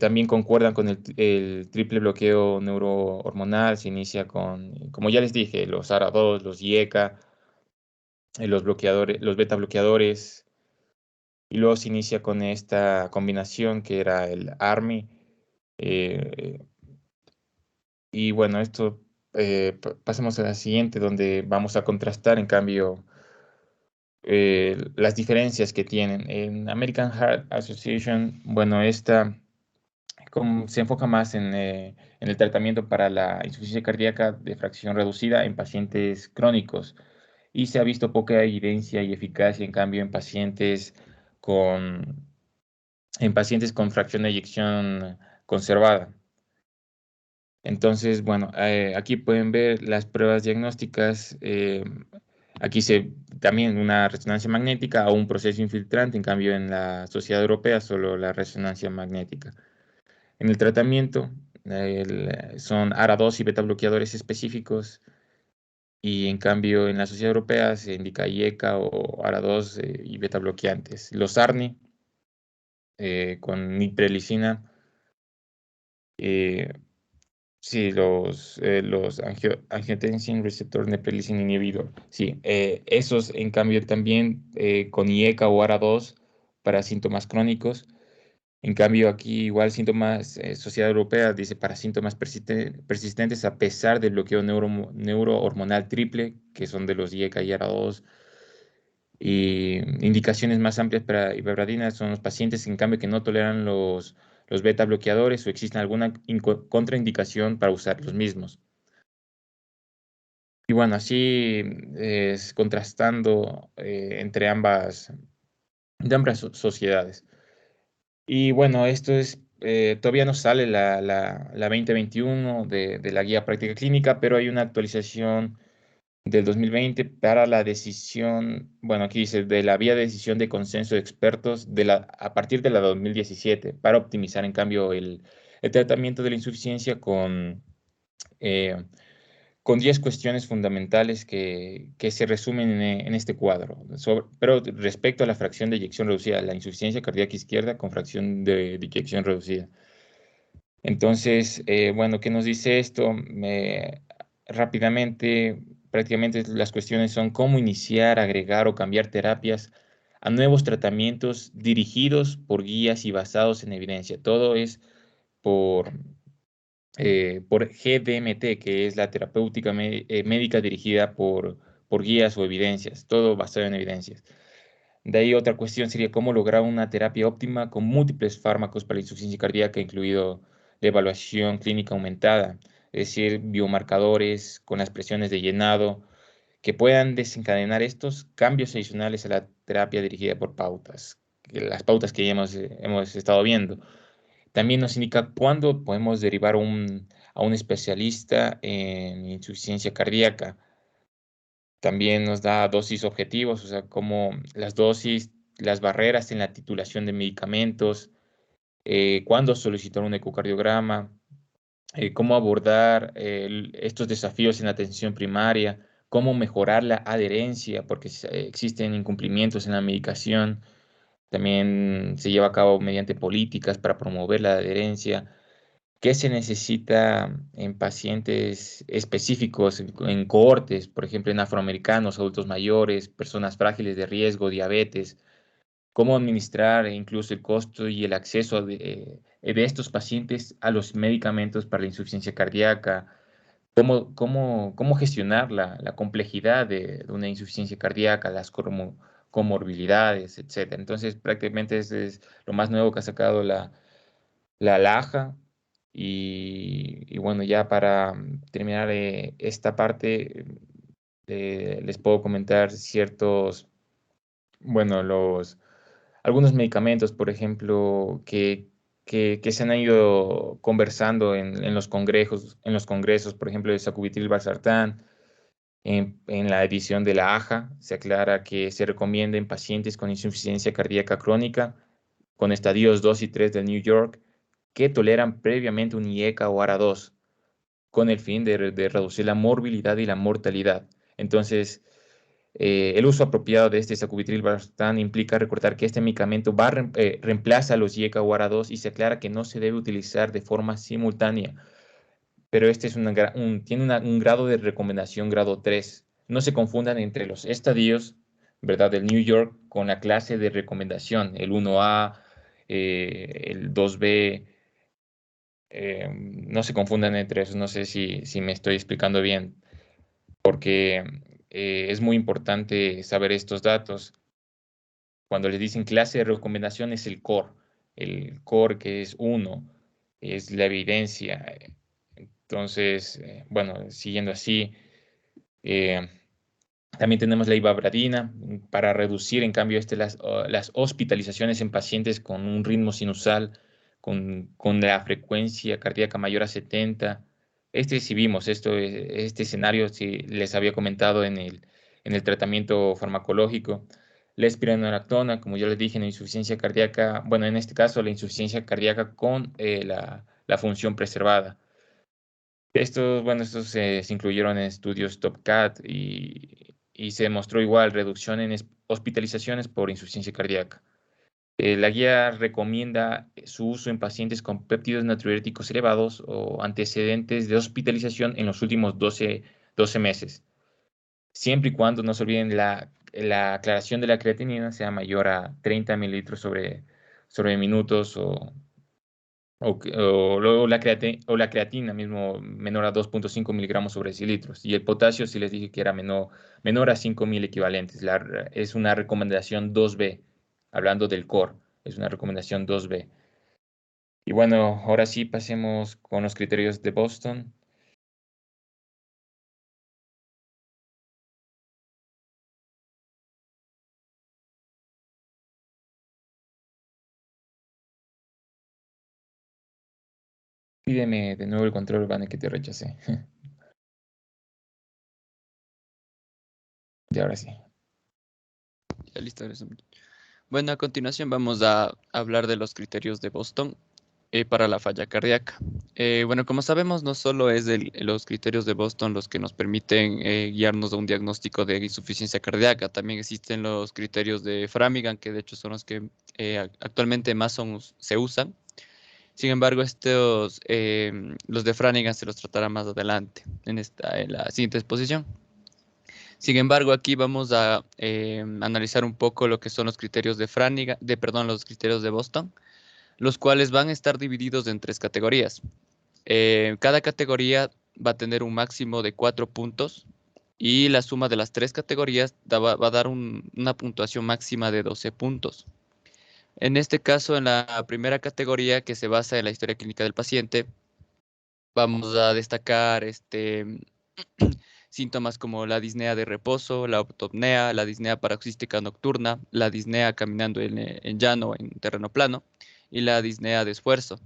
también concuerdan con el triple bloqueo neurohormonal. Se inicia con, como ya les dije, los ARA2, los IECA, los bloqueadores, los beta bloqueadores, y luego se inicia con esta combinación que era el ARMI. Y bueno, esto pasemos a la siguiente, donde vamos a contrastar, en cambio, las diferencias que tienen. En American Heart Association, bueno, esta se enfoca más en el tratamiento para la insuficiencia cardíaca de fracción reducida en pacientes crónicos y se ha visto poca evidencia y eficacia, en cambio, con, en pacientes con fracción de eyección conservada. Entonces, bueno, aquí pueden ver las pruebas diagnósticas. Aquí también una resonancia magnética o un proceso infiltrante, en cambio en la Sociedad Europea solo la resonancia magnética. En el tratamiento son ARA2 y beta bloqueadores específicos y en cambio en la Sociedad Europea se indica IECA o ARA2 y beta bloqueantes. Los ARNI con niprelicina. Sí, los angiotensin receptor neprilysin inhibidor. Sí, esos en cambio también con IECA o ARA2 para síntomas crónicos. En cambio aquí igual síntomas, Sociedad Europea dice para síntomas persistentes a pesar del bloqueo neurohormonal triple, que son de los IECA y ARA2. Y indicaciones más amplias para ibebradina son los pacientes, en cambio, que no toleran los beta bloqueadores o existe alguna contraindicación para usar los mismos. Y bueno, así es contrastando entre de ambas sociedades. Y bueno, esto es, todavía no sale la 2021 de la guía práctica clínica, pero hay una actualización del 2020 para la decisión, bueno, aquí dice, de la vía de decisión de consenso de expertos a partir de la 2017 para optimizar, en cambio, el tratamiento de la insuficiencia eh, con 10 cuestiones fundamentales que se resumen en este cuadro. Pero respecto a la fracción de eyección reducida, la insuficiencia cardíaca izquierda con fracción de eyección reducida. Entonces, bueno, ¿qué nos dice esto? Rápidamente, prácticamente las cuestiones son cómo iniciar, agregar o cambiar terapias a nuevos tratamientos dirigidos por guías y basados en evidencia. Todo es por, por GDMT, que es la terapéutica médica dirigida por guías o evidencias, todo basado en evidencias. De ahí otra cuestión sería cómo lograr una terapia óptima con múltiples fármacos para la insuficiencia cardíaca, incluido la evaluación clínica aumentada, es decir, biomarcadores con las presiones de llenado que puedan desencadenar estos cambios adicionales a la terapia dirigida por pautas, las pautas que ya hemos estado viendo. También nos indica cuándo podemos derivar a un especialista en insuficiencia cardíaca. También nos da dosis objetivos, o sea, como las dosis, las barreras en la titulación de medicamentos, cuándo solicitar un ecocardiograma, cómo abordar estos desafíos en la atención primaria, cómo mejorar la adherencia, porque existen incumplimientos en la medicación. También se lleva a cabo mediante políticas para promover la adherencia. ¿Qué se necesita en pacientes específicos, en cohortes, por ejemplo, en afroamericanos, adultos mayores, personas frágiles de riesgo, diabetes? ¿Cómo administrar incluso el costo y el acceso de estos pacientes a los medicamentos para la insuficiencia cardíaca? ¿Cómo gestionar la complejidad de una insuficiencia cardíaca, las comorbilidades, etcétera? Entonces, prácticamente es lo más nuevo que ha sacado la LAJA. Y bueno, ya para terminar esta parte, les puedo comentar bueno, algunos medicamentos, por ejemplo, que se han ido conversando en los congresos, por ejemplo, de sacubitril/valsartán. En la edición de la AJA se aclara que se recomienda en pacientes con insuficiencia cardíaca crónica con estadios 2 y 3 del New York que toleran previamente un IECA o ARA2 con el fin de reducir la morbilidad y la mortalidad. Entonces, el uso apropiado de este sacubitril/valsartán implica recordar que este medicamento reemplaza los IECA o ARA2 y se aclara que no se debe utilizar de forma simultánea, pero este es tiene un grado de recomendación grado 3. No se confundan entre los estadios, ¿verdad?, del New York con la clase de recomendación, el 1A, el 2B. No se confundan entre esos, no sé si me estoy explicando bien, porque es muy importante saber estos datos. Cuando les dicen clase de recomendación es el core que es 1, es la evidencia. Entonces, bueno, siguiendo así, eh, también tenemos la ivabradina para reducir, en cambio, las hospitalizaciones en pacientes con un ritmo sinusal, con la frecuencia cardíaca mayor a 70. Si vimos este escenario, si les había comentado en el tratamiento farmacológico. La espironolactona, como yo les dije, en la insuficiencia cardíaca, bueno, en este caso, la insuficiencia cardíaca con la función preservada. Estos se incluyeron en estudios TOPCAT y se demostró igual reducción en hospitalizaciones por insuficiencia cardíaca. La guía recomienda su uso en pacientes con péptidos natriuréticos elevados o antecedentes de hospitalización en los últimos 12 meses, siempre y cuando no se olviden la aclaración de la creatinina sea mayor a 30 mililitros sobre minutos o la creatina mismo menor a 2.5 miligramos sobre decilitros. Y el potasio, si les dije que era menor a 5.000 equivalentes. Es una recomendación 2B, hablando del core, es una recomendación 2B. Y bueno, ahora sí pasemos con los criterios de Boston. Pídeme de nuevo el control, Vane, que te rechacé. Y ahora sí. Ya listo, gracias. Bueno, a continuación vamos a hablar de los criterios de Boston para la falla cardíaca. Bueno, como sabemos, no solo es los criterios de Boston los que nos permiten guiarnos a un diagnóstico de insuficiencia cardíaca, también existen los criterios de Framingham, que de hecho son los que actualmente más se usan. Sin embargo, los de Framingham se los tratará más adelante en la siguiente exposición. Sin embargo, aquí vamos a analizar un poco lo que son los criterios de Framingham, los criterios de Boston, los cuales van a estar divididos en 3 categorías. Cada categoría va a tener un máximo de 4 puntos y la suma de las 3 categorías va a dar una puntuación máxima de 12 puntos. En este caso, en la primera categoría, que se basa en la historia clínica del paciente, vamos a destacar síntomas como la disnea de reposo, la autopnea, la disnea paroxística nocturna, la disnea caminando en llano, en terreno plano, y la disnea de esfuerzo.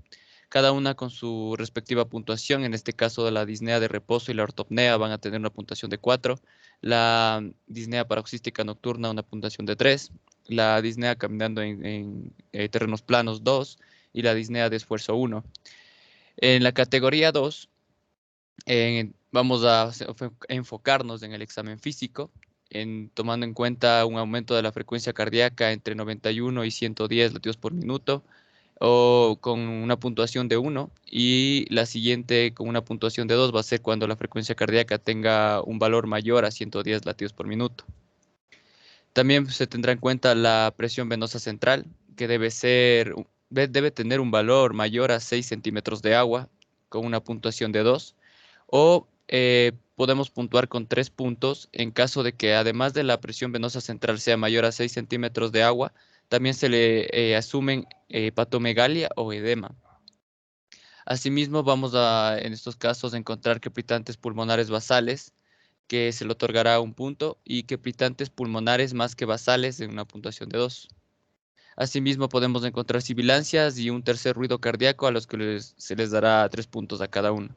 Cada una con su respectiva puntuación. En este caso, la disnea de reposo y la ortopnea van a tener una puntuación de 4, la disnea paroxística nocturna una puntuación de 3, la disnea caminando en terrenos planos 2 y la disnea de esfuerzo 1. En la categoría 2, vamos a enfocarnos en el examen físico, tomando en cuenta un aumento de la frecuencia cardíaca entre 91 y 110 latidos por minuto, o con una puntuación de 1, y la siguiente con una puntuación de 2 va a ser cuando la frecuencia cardíaca tenga un valor mayor a 110 latidos por minuto. También se tendrá en cuenta la presión venosa central, que debe tener un valor mayor a 6 centímetros de agua, con una puntuación de 2, o podemos puntuar con 3 puntos en caso de que además de la presión venosa central sea mayor a 6 centímetros de agua, también se le asumen hepatomegalia o edema. Asimismo, vamos a, en estos casos, encontrar crepitantes pulmonares basales, que se le otorgará un punto, y crepitantes pulmonares más que basales en una puntuación de 2. Asimismo, podemos encontrar sibilancias y un tercer ruido cardíaco a los que se les dará 3 puntos a cada uno.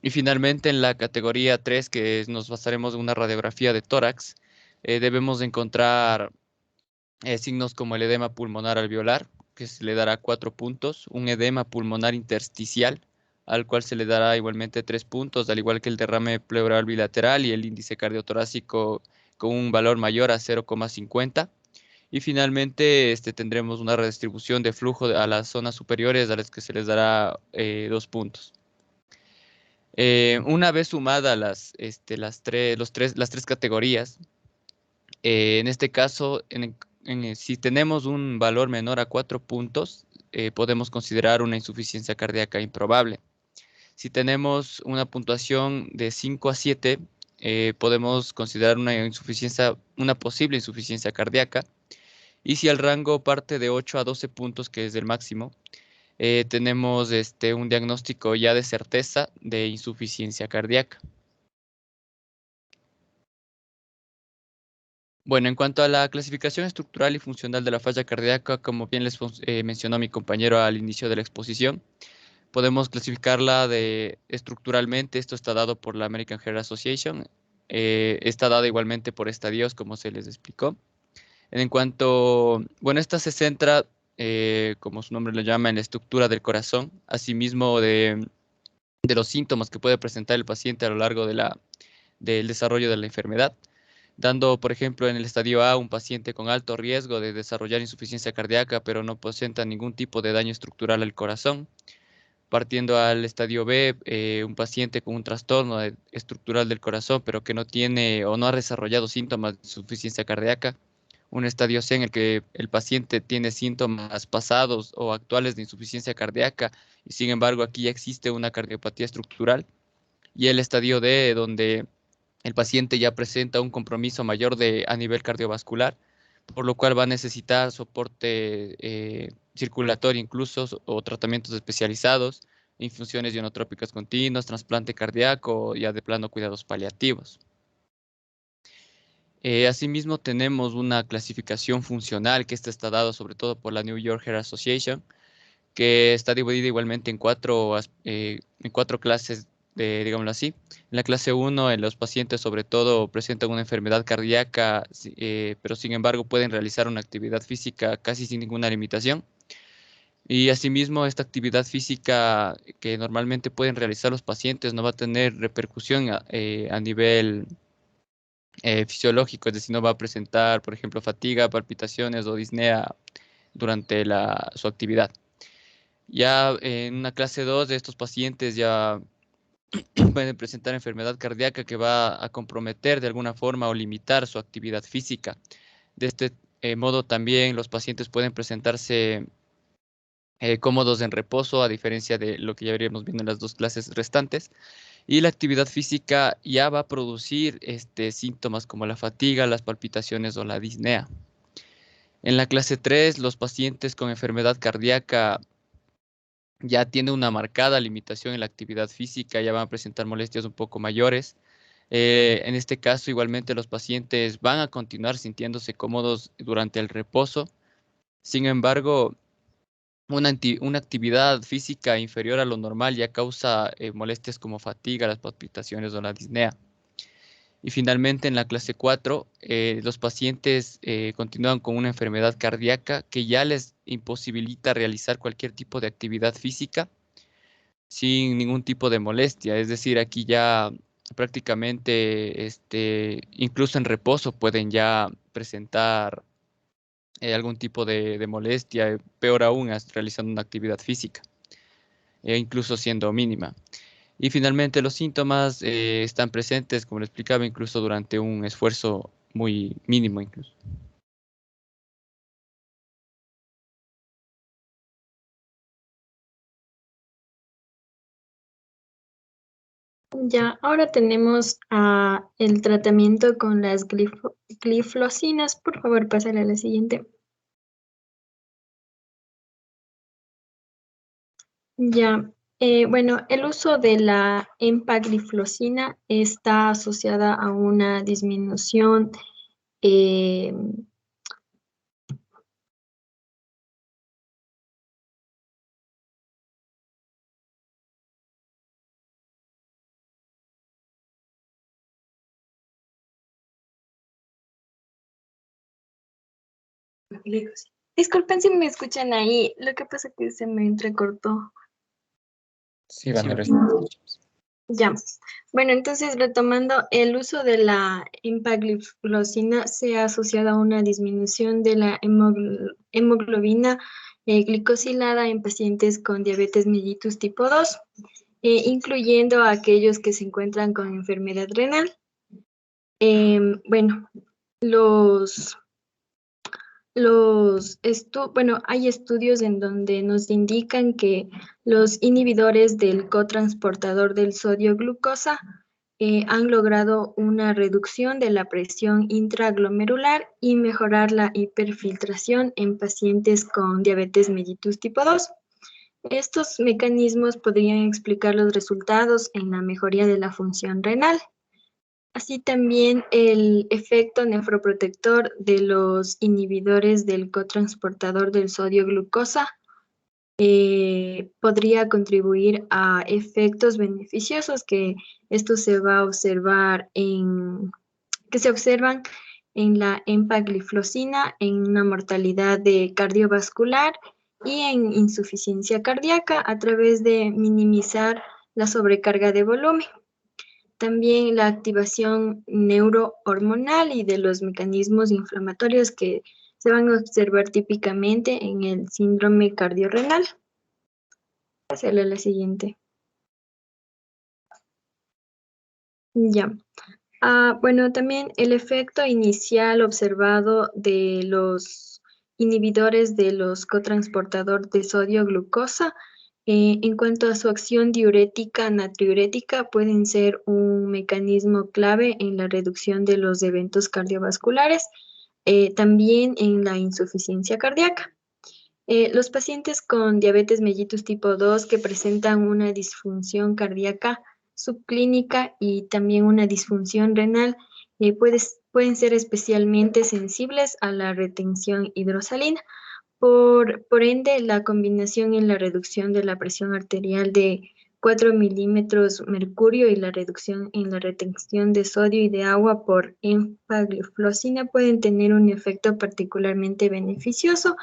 Y finalmente, en la categoría 3, que nos basaremos en una radiografía de tórax, debemos encontrar signos como el edema pulmonar alveolar, que se le dará 4 puntos, un edema pulmonar intersticial, al cual se le dará igualmente 3 puntos, al igual que el derrame pleural bilateral y el índice cardiotorácico con un valor mayor a 0,50. Y finalmente tendremos una redistribución de flujo a las zonas superiores, a las que se les dará 2 puntos. Una vez sumadas las 3 categorías, en este caso, si tenemos un valor menor a 4 puntos, podemos considerar una insuficiencia cardíaca improbable. Si tenemos una puntuación de 5 a 7, podemos considerar una posible insuficiencia cardíaca. Y si el rango parte de 8 a 12 puntos, que es el máximo, tenemos un diagnóstico ya de certeza de insuficiencia cardíaca. Bueno, en cuanto a la clasificación estructural y funcional de la falla cardíaca, como bien les mencionó mi compañero al inicio de la exposición, podemos clasificarla estructuralmente. Esto está dado por la American Heart Association, está dada igualmente por estadios, como se les explicó. Bueno, esta se centra, como su nombre lo llama, en la estructura del corazón, asimismo de los síntomas que puede presentar el paciente a lo largo del desarrollo de la enfermedad, dando, por ejemplo, en el estadio A un paciente con alto riesgo de desarrollar insuficiencia cardíaca, pero no presenta ningún tipo de daño estructural al corazón. Partiendo al estadio B, un paciente con un trastorno estructural del corazón, pero que no tiene o no ha desarrollado síntomas de insuficiencia cardíaca. Un estadio C en el que el paciente tiene síntomas pasados o actuales de insuficiencia cardíaca, y sin embargo aquí ya existe una cardiopatía estructural. Y el estadio D, donde el paciente ya presenta un compromiso mayor a nivel cardiovascular, por lo cual va a necesitar soporte circulatorio incluso, o tratamientos especializados, infusiones ionotrópicas continuas, trasplante cardíaco, ya de plano cuidados paliativos. Asimismo, tenemos una clasificación funcional, que está dada sobre todo por la New York Heart Association, que está dividida igualmente en cuatro clases, digámoslo así. En la clase 1, los pacientes sobre todo presentan una enfermedad cardíaca, pero sin embargo pueden realizar una actividad física casi sin ninguna limitación. Y asimismo, esta actividad física que normalmente pueden realizar los pacientes no va a tener repercusión a nivel fisiológico, es decir, no va a presentar, por ejemplo, fatiga, palpitaciones o disnea durante su actividad. Ya en una clase 2 de estos pacientes ya pueden presentar enfermedad cardíaca que va a comprometer de alguna forma o limitar su actividad física. De este modo también los pacientes pueden presentarse cómodos en reposo, a diferencia de lo que ya veríamos viendo en las dos clases restantes. Y la actividad física ya va a producir síntomas como la fatiga, las palpitaciones o la disnea. En la clase 3, los pacientes con enfermedad cardíaca ya tienen una marcada limitación en la actividad física, ya van a presentar molestias un poco mayores. En este caso, igualmente los pacientes van a continuar sintiéndose cómodos durante el reposo. Sin embargo, una actividad física inferior a lo normal ya causa molestias como fatiga, las palpitaciones o la disnea. Y finalmente, en la clase 4, los pacientes continúan con una enfermedad cardíaca que ya les imposibilita realizar cualquier tipo de actividad física sin ningún tipo de molestia. Es decir, aquí ya prácticamente, incluso en reposo pueden ya presentar algún tipo de molestia, peor aún, realizando una actividad física, incluso siendo mínima. Y finalmente los síntomas están presentes, como le explicaba, incluso durante un esfuerzo muy mínimo incluso. Ya, ahora tenemos el tratamiento con las gliflocinas. Por favor, pásale a la siguiente. Ya, bueno, el uso de la empagliflozina está asociada a una disminución eh, disculpen si me escuchan ahí, lo que pasa es que se me entrecortó. Sí, Vanessa. Ya, bueno, entonces retomando, el uso de la empagliflozina se ha asociado a una disminución de la hemoglobina glicosilada en pacientes con diabetes mellitus tipo 2, incluyendo a aquellos que se encuentran con enfermedad renal. Bueno, hay estudios en donde nos indican que los inhibidores del cotransportador del sodio glucosa han logrado una reducción de la presión intraglomerular y mejorar la hiperfiltración en pacientes con diabetes mellitus tipo 2. Estos mecanismos podrían explicar los resultados en la mejoría de la función renal. Así también el efecto nefroprotector de los inhibidores del cotransportador del sodio glucosa podría contribuir a efectos beneficiosos que esto se va a observar que se observan en la empagliflozina, en una mortalidad cardiovascular y en insuficiencia cardíaca a través de minimizar la sobrecarga de volumen. También la activación neurohormonal y de los mecanismos inflamatorios que se van a observar típicamente en el síndrome cardiorrenal. Hacerle la siguiente. Ya. Bueno, también el efecto inicial observado de los inhibidores de los cotransportador de sodio glucosa en cuanto a su acción diurética, natriurética, pueden ser un mecanismo clave en la reducción de los eventos cardiovasculares, también en la insuficiencia cardíaca. Los pacientes con diabetes mellitus tipo 2 que presentan una disfunción cardíaca subclínica y también una disfunción renal pueden ser especialmente sensibles a la retención hidrosalina. Por ende, la combinación en la reducción de la presión arterial de 4 milímetros mercurio y la reducción en la retención de sodio y de agua por empagliflozina pueden tener un efecto particularmente beneficioso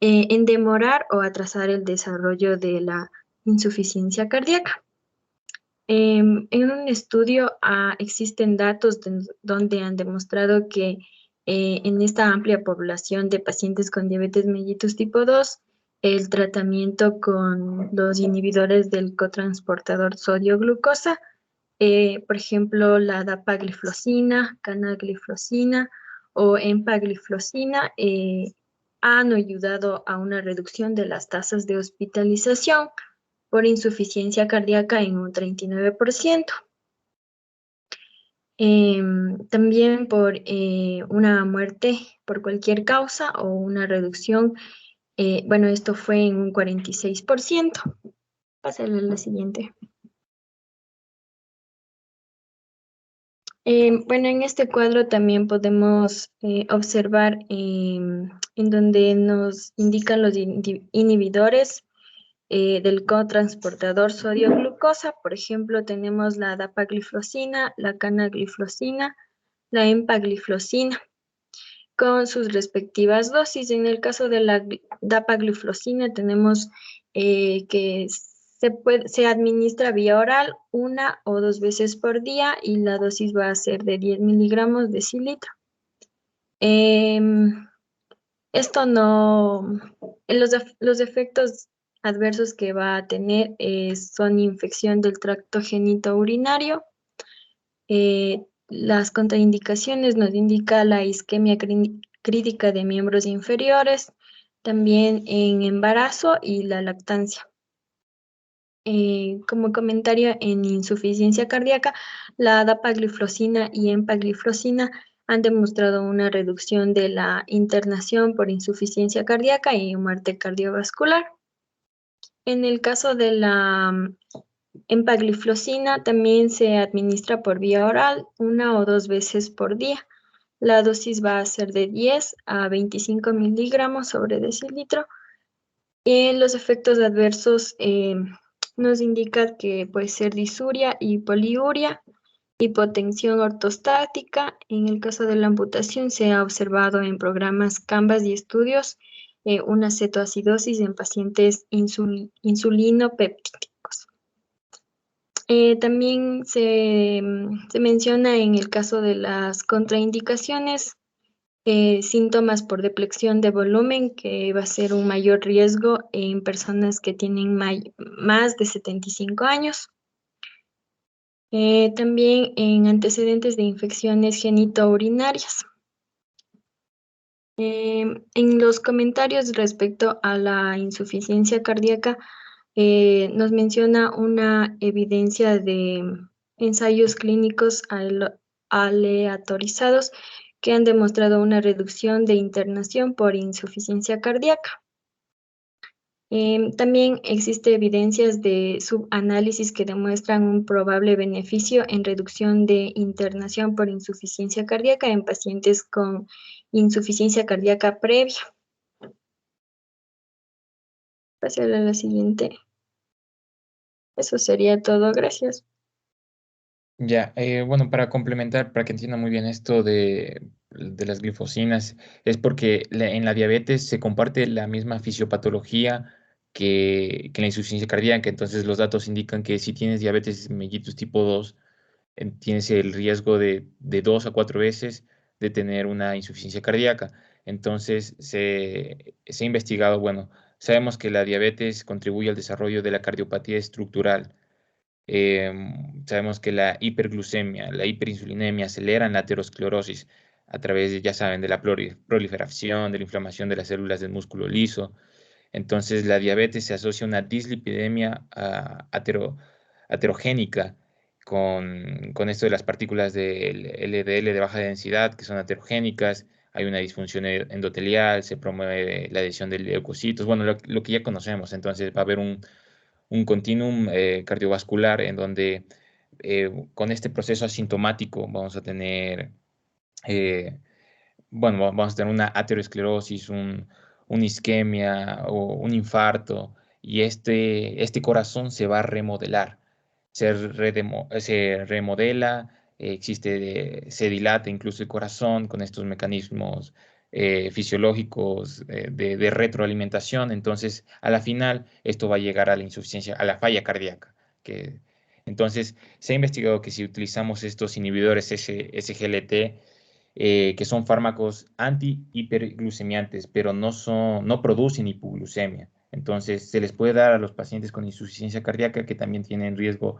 en demorar o atrasar el desarrollo de la insuficiencia cardíaca. En un estudio existen datos donde han demostrado que en esta amplia población de pacientes con diabetes mellitus tipo 2, el tratamiento con los inhibidores del cotransportador sodio-glucosa, por ejemplo, la dapagliflozina, canagliflozina o empagliflozina, han ayudado a una reducción de las tasas de hospitalización por insuficiencia cardíaca en un 39%. También por una muerte por cualquier causa o una reducción, bueno, esto fue en un 46%. Pásale a la siguiente. Bueno, en este cuadro también podemos observar en donde nos indican los inhibidores del cotransportador sodio-glucosa. Por ejemplo, tenemos la dapagliflozina, la canagliflozina, la empagliflozina, con sus respectivas dosis. En el caso de la dapagliflozina tenemos que se administra vía oral 1 o 2 veces por día y la dosis va a ser de 10 miligramos de cilitro. Esto no, los efectos adversos que va a tener son infección del tracto genitourinario. Las contraindicaciones nos indica la isquemia crítica de miembros inferiores, también en embarazo y la lactancia. Como comentario en insuficiencia cardíaca, la dapagliflozina y empagliflozina han demostrado una reducción de la internación por insuficiencia cardíaca y muerte cardiovascular. En el caso de la empagliflozina también se administra por vía oral 1 o 2 veces por día. La dosis va a ser de 10 a 25 miligramos sobre decilitro. Los efectos adversos nos indican que puede ser disuria y poliuria, hipotensión ortostática. En el caso de la amputación se ha observado en programas Canvas y estudios una cetoacidosis en pacientes insulinopépticos. También se menciona en el caso de las contraindicaciones síntomas por depleción de volumen, que va a ser un mayor riesgo en personas que tienen más de 75 años. También en antecedentes de infecciones genitourinarias. En los comentarios respecto a la insuficiencia cardíaca, nos menciona una evidencia de ensayos clínicos aleatorizados que han demostrado una reducción de internación por insuficiencia cardíaca. También existe evidencias de subanálisis que demuestran un probable beneficio en reducción de internación por insuficiencia cardíaca en pacientes con insuficiencia cardíaca previa. Pasar a la siguiente. Eso sería todo. Gracias. Ya, bueno, para complementar, para que entienda muy bien esto de las glifosinas, es porque en la diabetes se comparte la misma fisiopatología que la insuficiencia cardíaca. Entonces, los datos indican que si tienes diabetes mellitus tipo 2, tienes el riesgo de 2 a 4 veces de tener una insuficiencia cardíaca. Entonces, se ha investigado, bueno, sabemos que la diabetes contribuye al desarrollo de la cardiopatía estructural. Sabemos que la hiperglucemia, la hiperinsulinemia aceleran la aterosclerosis a través, ya saben, de la proliferación, de la inflamación de las células del músculo liso. Entonces, la diabetes se asocia a una dislipidemia aterogénica con esto de las partículas del LDL de baja densidad, que son aterogénicas. Hay una disfunción endotelial, se promueve la adhesión de leucocitos, bueno, lo que ya conocemos. Entonces, va a haber un continuum cardiovascular en donde con este proceso asintomático vamos a tener, bueno, vamos a tener una aterosclerosis, una isquemia o un infarto, y este corazón se va a remodelar, se remodela, se dilata incluso el corazón con estos mecanismos fisiológicos de retroalimentación. Entonces, a la final, esto va a llegar a la insuficiencia, a la falla cardíaca. Entonces, se ha investigado que si utilizamos estos inhibidores SGLT, que son fármacos anti-hiperglucemiantes, pero no producen hipoglucemia. Entonces, se les puede dar a los pacientes con insuficiencia cardíaca que también tienen riesgo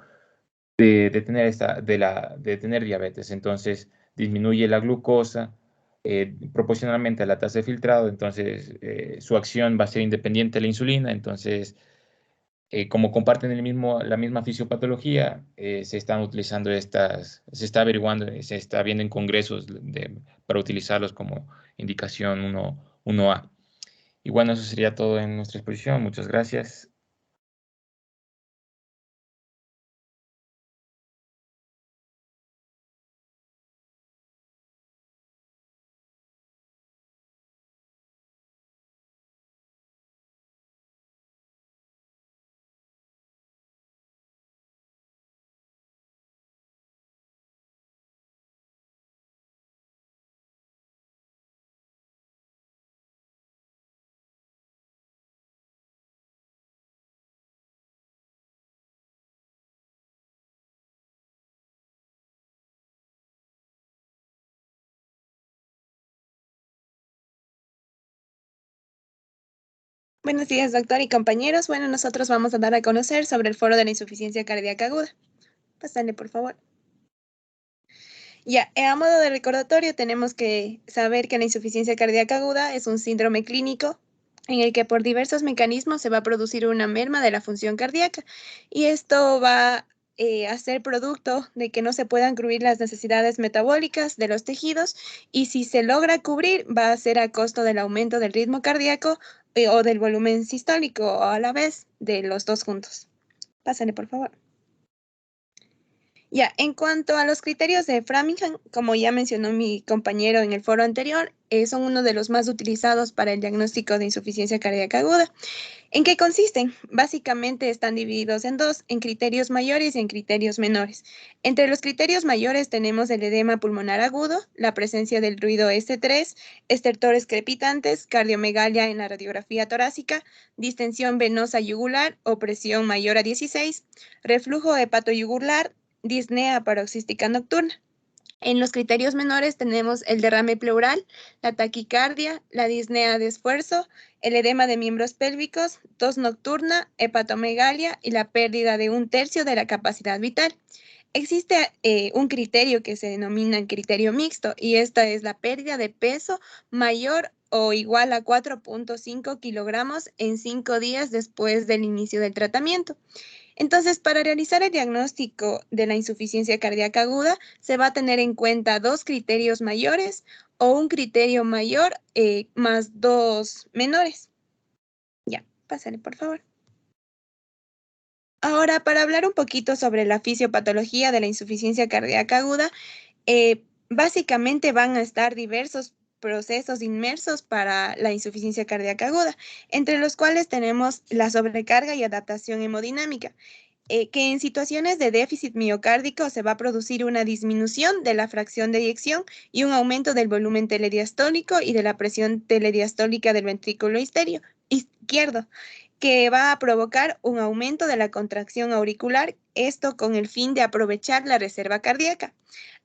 de tener diabetes. Entonces, disminuye la glucosa proporcionalmente a la tasa de filtrado. Entonces, su acción va a ser independiente de la insulina. Entonces, como comparten la misma fisiopatología, se están utilizando se está averiguando, se está viendo en congresos para utilizarlos como indicación 1A. Y bueno, eso sería todo en nuestra exposición. Muchas gracias. Buenos días, doctor y compañeros. Bueno, nosotros vamos a dar a conocer sobre el foro de la insuficiencia cardíaca aguda. Pásale, por favor. Ya, a modo de recordatorio, tenemos que saber que la insuficiencia cardíaca aguda es un síndrome clínico en el que por diversos mecanismos se va a producir una merma de la función cardíaca, y esto va a ser producto de que no se puedan cubrir las necesidades metabólicas de los tejidos, y si se logra cubrir va a ser a costo del aumento del ritmo cardíaco o del volumen sistólico, o a la vez de los dos juntos. Pásale, por favor. Ya, en cuanto a los criterios de Framingham, como ya mencionó mi compañero en el foro anterior, son uno de los más utilizados para el diagnóstico de insuficiencia cardíaca aguda. ¿En qué consisten? Básicamente están divididos en dos, en criterios mayores y en criterios menores. Entre los criterios mayores tenemos el edema pulmonar agudo, la presencia del ruido S3, estertores crepitantes, cardiomegalia en la radiografía torácica, distensión venosa yugular o presión mayor a 16, reflujo hepatoyugular, disnea paroxística nocturna. En los criterios menores tenemos el derrame pleural, la taquicardia, la disnea de esfuerzo, el edema de miembros pélvicos, tos nocturna, hepatomegalia y la pérdida de 1/3 de la capacidad vital. Existe un criterio que se denomina el criterio mixto, y esta es la pérdida de peso mayor o igual a 4.5 kilogramos en 5 días después del inicio del tratamiento. Entonces, para realizar el diagnóstico de la insuficiencia cardíaca aguda, se va a tener en cuenta dos criterios mayores o un criterio mayor más dos menores. Ya, pásale, por favor. Ahora, para hablar un poquito sobre la fisiopatología de la insuficiencia cardíaca aguda, básicamente van a estar diversos procesos inmersos para la insuficiencia cardíaca aguda, entre los cuales tenemos la sobrecarga y adaptación hemodinámica. Que en situaciones de déficit miocárdico se va a producir una disminución de la fracción de eyección y un aumento del volumen telediastólico y de la presión telediastólica del ventrículo izquierdo, que va a provocar un aumento de la contracción auricular, esto con el fin de aprovechar la reserva cardíaca.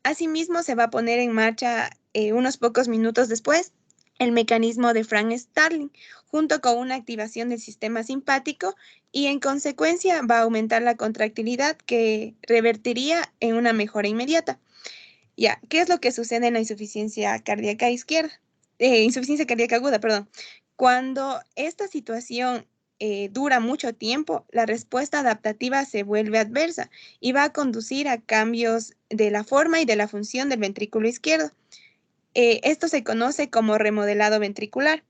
Asimismo, se va a poner en marcha unos pocos minutos después el mecanismo de Frank-Starling, junto con una activación del sistema simpático, y en consecuencia va a aumentar la contractilidad que revertiría en una mejora inmediata. Ya, ¿qué es lo que sucede en la insuficiencia cardíaca insuficiencia cardíaca aguda, perdón? Cuando esta situación dura mucho tiempo, la respuesta adaptativa se vuelve adversa y va a conducir a cambios de la forma y de la función del ventrículo izquierdo. Esto se conoce como remodelado ventricular.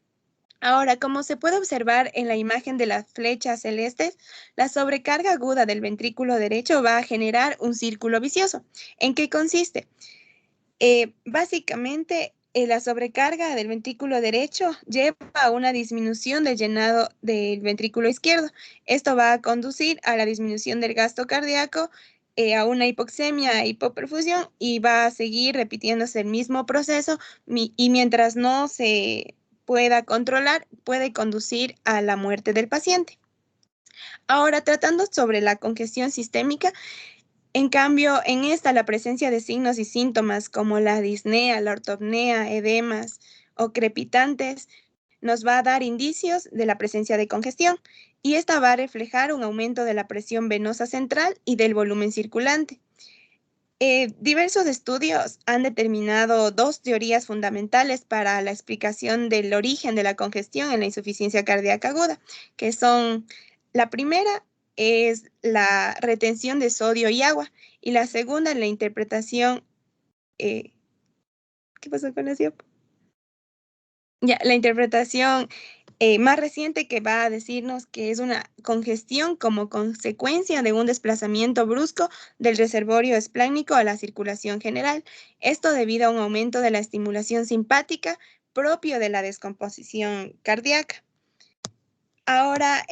Ahora, como se puede observar en la imagen de las flechas celestes, la sobrecarga aguda del ventrículo derecho va a generar un círculo vicioso. ¿En qué consiste? Básicamente, la sobrecarga del ventrículo derecho lleva a una disminución del llenado del ventrículo izquierdo. Esto va a conducir a la disminución del gasto cardíaco, a una hipoxemia, hipoperfusión, y va a seguir repitiéndose el mismo proceso, y mientras no se pueda controlar, puede conducir a la muerte del paciente. Ahora, tratando sobre la congestión sistémica, en cambio, en esta la presencia de signos y síntomas como la disnea, la ortopnea, edemas o crepitantes nos va a dar indicios de la presencia de congestión, y esta va a reflejar un aumento de la presión venosa central y del volumen circulante. Diversos estudios han determinado dos teorías fundamentales para la explicación del origen de la congestión en la insuficiencia cardíaca aguda, que son: la primera es la retención de sodio y agua, y la segunda la interpretación, ¿qué pasó con la CIOP? Ya, la interpretación más reciente, que va a decirnos que es una congestión como consecuencia de un desplazamiento brusco del reservorio espláncnico a la circulación general. Esto debido a un aumento de la estimulación simpática propio de la descomposición cardíaca. Ahora,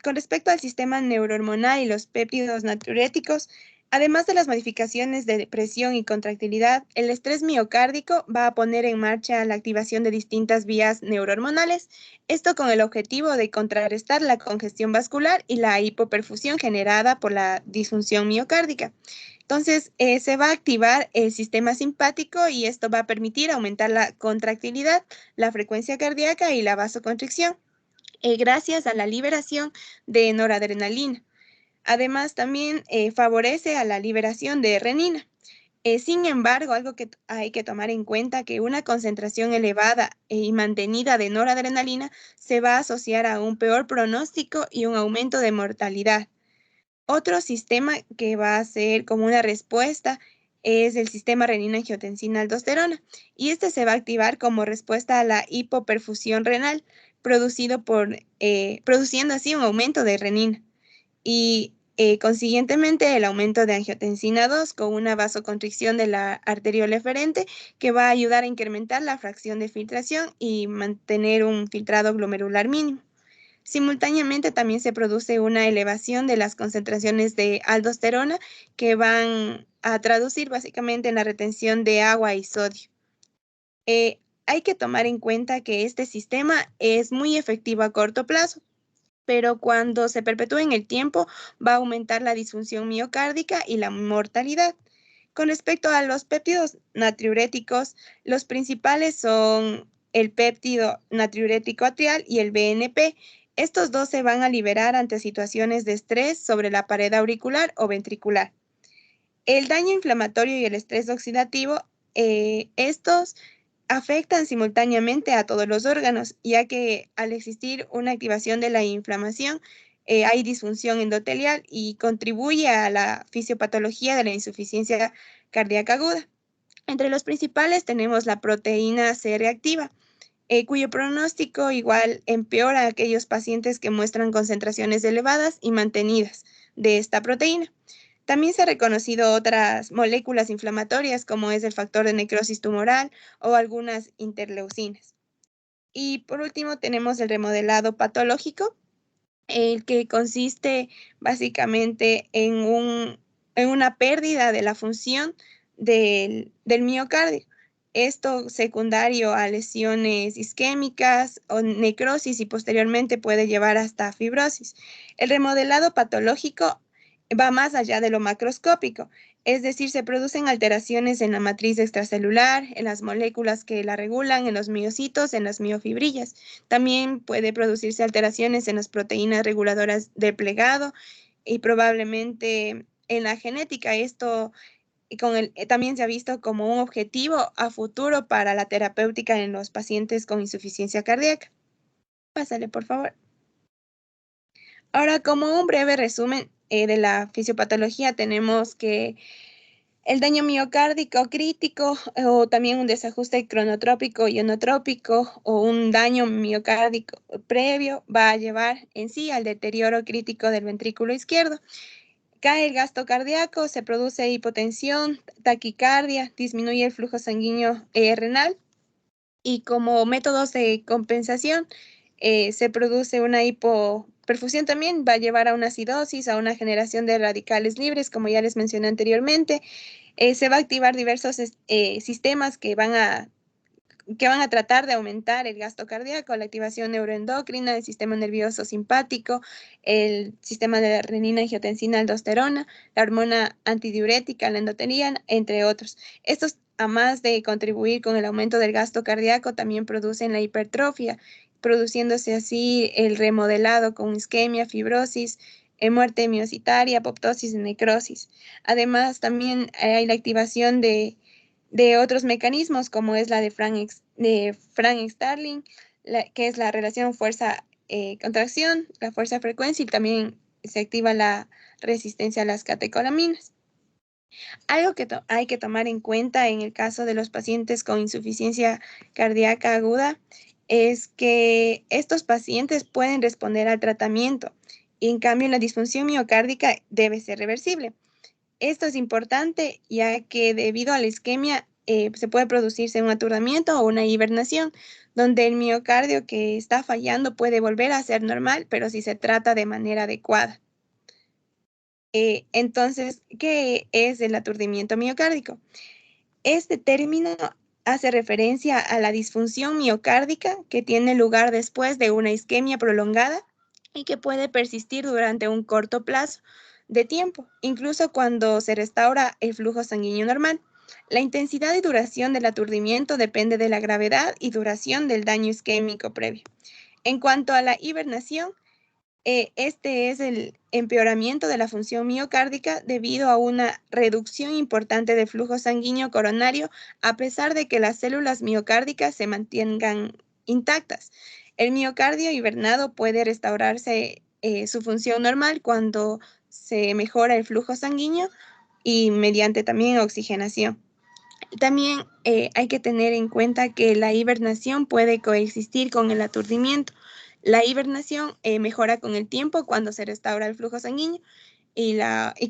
con respecto al sistema neurohormonal y los péptidos natriuréticos, además de las modificaciones de presión y contractilidad, el estrés miocárdico va a poner en marcha la activación de distintas vías neurohormonales, esto con el objetivo de contrarrestar la congestión vascular y la hipoperfusión generada por la disfunción miocárdica. Entonces, se va a activar el sistema simpático, y esto va a permitir aumentar la contractilidad, la frecuencia cardíaca y la vasoconstricción, gracias a la liberación de noradrenalina. Además, también favorece a la liberación de renina. Sin embargo, algo que hay que tomar en cuenta, que una concentración elevada y mantenida de noradrenalina se va a asociar a un peor pronóstico y un aumento de mortalidad. Otro sistema que va a ser como una respuesta es el sistema renina-angiotensina-aldosterona, y este se va a activar como respuesta a la hipoperfusión renal, produciendo así un aumento de renina, y consiguientemente el aumento de angiotensina 2 con una vasoconstricción de la arteriola eferente, que va a ayudar a incrementar la fracción de filtración y mantener un filtrado glomerular mínimo. Simultáneamente también se produce una elevación de las concentraciones de aldosterona, que van a traducir básicamente en la retención de agua y sodio. Hay que tomar en cuenta que este sistema es muy efectivo a corto plazo, pero cuando se perpetúa en el tiempo va a aumentar la disfunción miocárdica y la mortalidad. Con respecto a los péptidos natriuréticos, los principales son el péptido natriurético atrial y el BNP. Estos dos se van a liberar ante situaciones de estrés sobre la pared auricular o ventricular. El daño inflamatorio y el estrés oxidativo, estos afectan simultáneamente a todos los órganos, ya que al existir una activación de la inflamación, hay disfunción endotelial y contribuye a la fisiopatología de la insuficiencia cardíaca aguda. Entre los principales tenemos la proteína C reactiva, cuyo pronóstico igual empeora a aquellos pacientes que muestran concentraciones elevadas y mantenidas de esta proteína. También se han reconocido otras moléculas inflamatorias, como es el factor de necrosis tumoral o algunas interleucinas. Y por último tenemos el remodelado patológico, el que consiste básicamente en una pérdida de la función del miocardio. Esto secundario a lesiones isquémicas o necrosis, y posteriormente puede llevar hasta fibrosis. El remodelado patológico va más allá de lo macroscópico, es decir, se producen alteraciones en la matriz extracelular, en las moléculas que la regulan, en los miocitos, en las miofibrillas. También puede producirse alteraciones en las proteínas reguladoras del plegado y probablemente en la genética. Esto también se ha visto como un objetivo a futuro para la terapéutica en los pacientes con insuficiencia cardíaca. Pásale, por favor. Ahora, como un breve resumen de la fisiopatología, tenemos que el daño miocárdico crítico, o también un desajuste cronotrópico y onotrópico, o un daño miocárdico previo, va a llevar en sí al deterioro crítico del ventrículo izquierdo. Cae el gasto cardíaco, se produce hipotensión, taquicardia, disminuye el flujo sanguíneo renal, Y como métodos de compensación, se produce una hipoperfusión también, va a llevar a una acidosis, a una generación de radicales libres, como ya les mencioné anteriormente. Se va a activar diversos sistemas que van a tratar de aumentar el gasto cardíaco, la activación neuroendocrina, el sistema nervioso simpático, el sistema de la renina, angiotensina, aldosterona, la hormona antidiurética, la endotenina, entre otros. Estos, a más de contribuir con el aumento del gasto cardíaco, también producen la hipertrofia, produciéndose así el remodelado con isquemia, fibrosis, muerte miocitaria, apoptosis y necrosis. Además, también hay la activación de otros mecanismos, como es la de Frank-Starling, que es la relación fuerza-contracción, la fuerza-frecuencia, y también se activa la resistencia a las catecolaminas. Algo que hay que tomar en cuenta en el caso de los pacientes con insuficiencia cardíaca aguda es que estos pacientes pueden responder al tratamiento, y en cambio la disfunción miocárdica debe ser reversible. Esto es importante ya que debido a la isquemia se puede producirse un aturdimiento o una hibernación, donde el miocardio que está fallando puede volver a ser normal, pero si se trata de manera adecuada. Entonces, ¿qué es el aturdimiento miocárdico? Este término hace referencia a la disfunción miocárdica que tiene lugar después de una isquemia prolongada y que puede persistir durante un corto plazo de tiempo, incluso cuando se restaura el flujo sanguíneo normal. La intensidad y duración del aturdimiento depende de la gravedad y duración del daño isquémico previo. En cuanto a la hibernación, este es el empeoramiento de la función miocárdica debido a una reducción importante del flujo sanguíneo coronario, a pesar de que las células miocárdicas se mantengan intactas. El miocardio hibernado puede restaurarse su función normal cuando se mejora el flujo sanguíneo y mediante también oxigenación. También hay que tener en cuenta que la hibernación puede coexistir con el aturdimiento. La hibernación mejora con el tiempo cuando se restaura el flujo sanguíneo y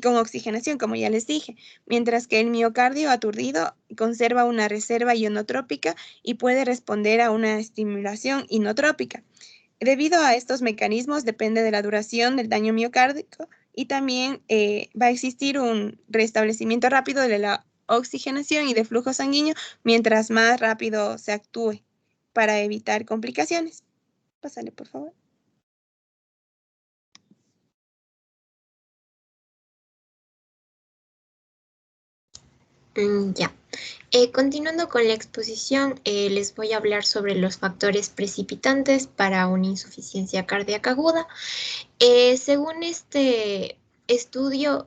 con oxigenación, como ya les dije, mientras que el miocardio aturdido conserva una reserva ionotrópica y puede responder a una estimulación inotrópica. Debido a estos mecanismos, depende de la duración del daño miocárdico y también va a existir un restablecimiento rápido de la oxigenación y de flujo sanguíneo mientras más rápido se actúe para evitar complicaciones. Pásale, por favor. Ya. Continuando con la exposición, les voy a hablar sobre los factores precipitantes para una insuficiencia cardíaca aguda. Según este estudio,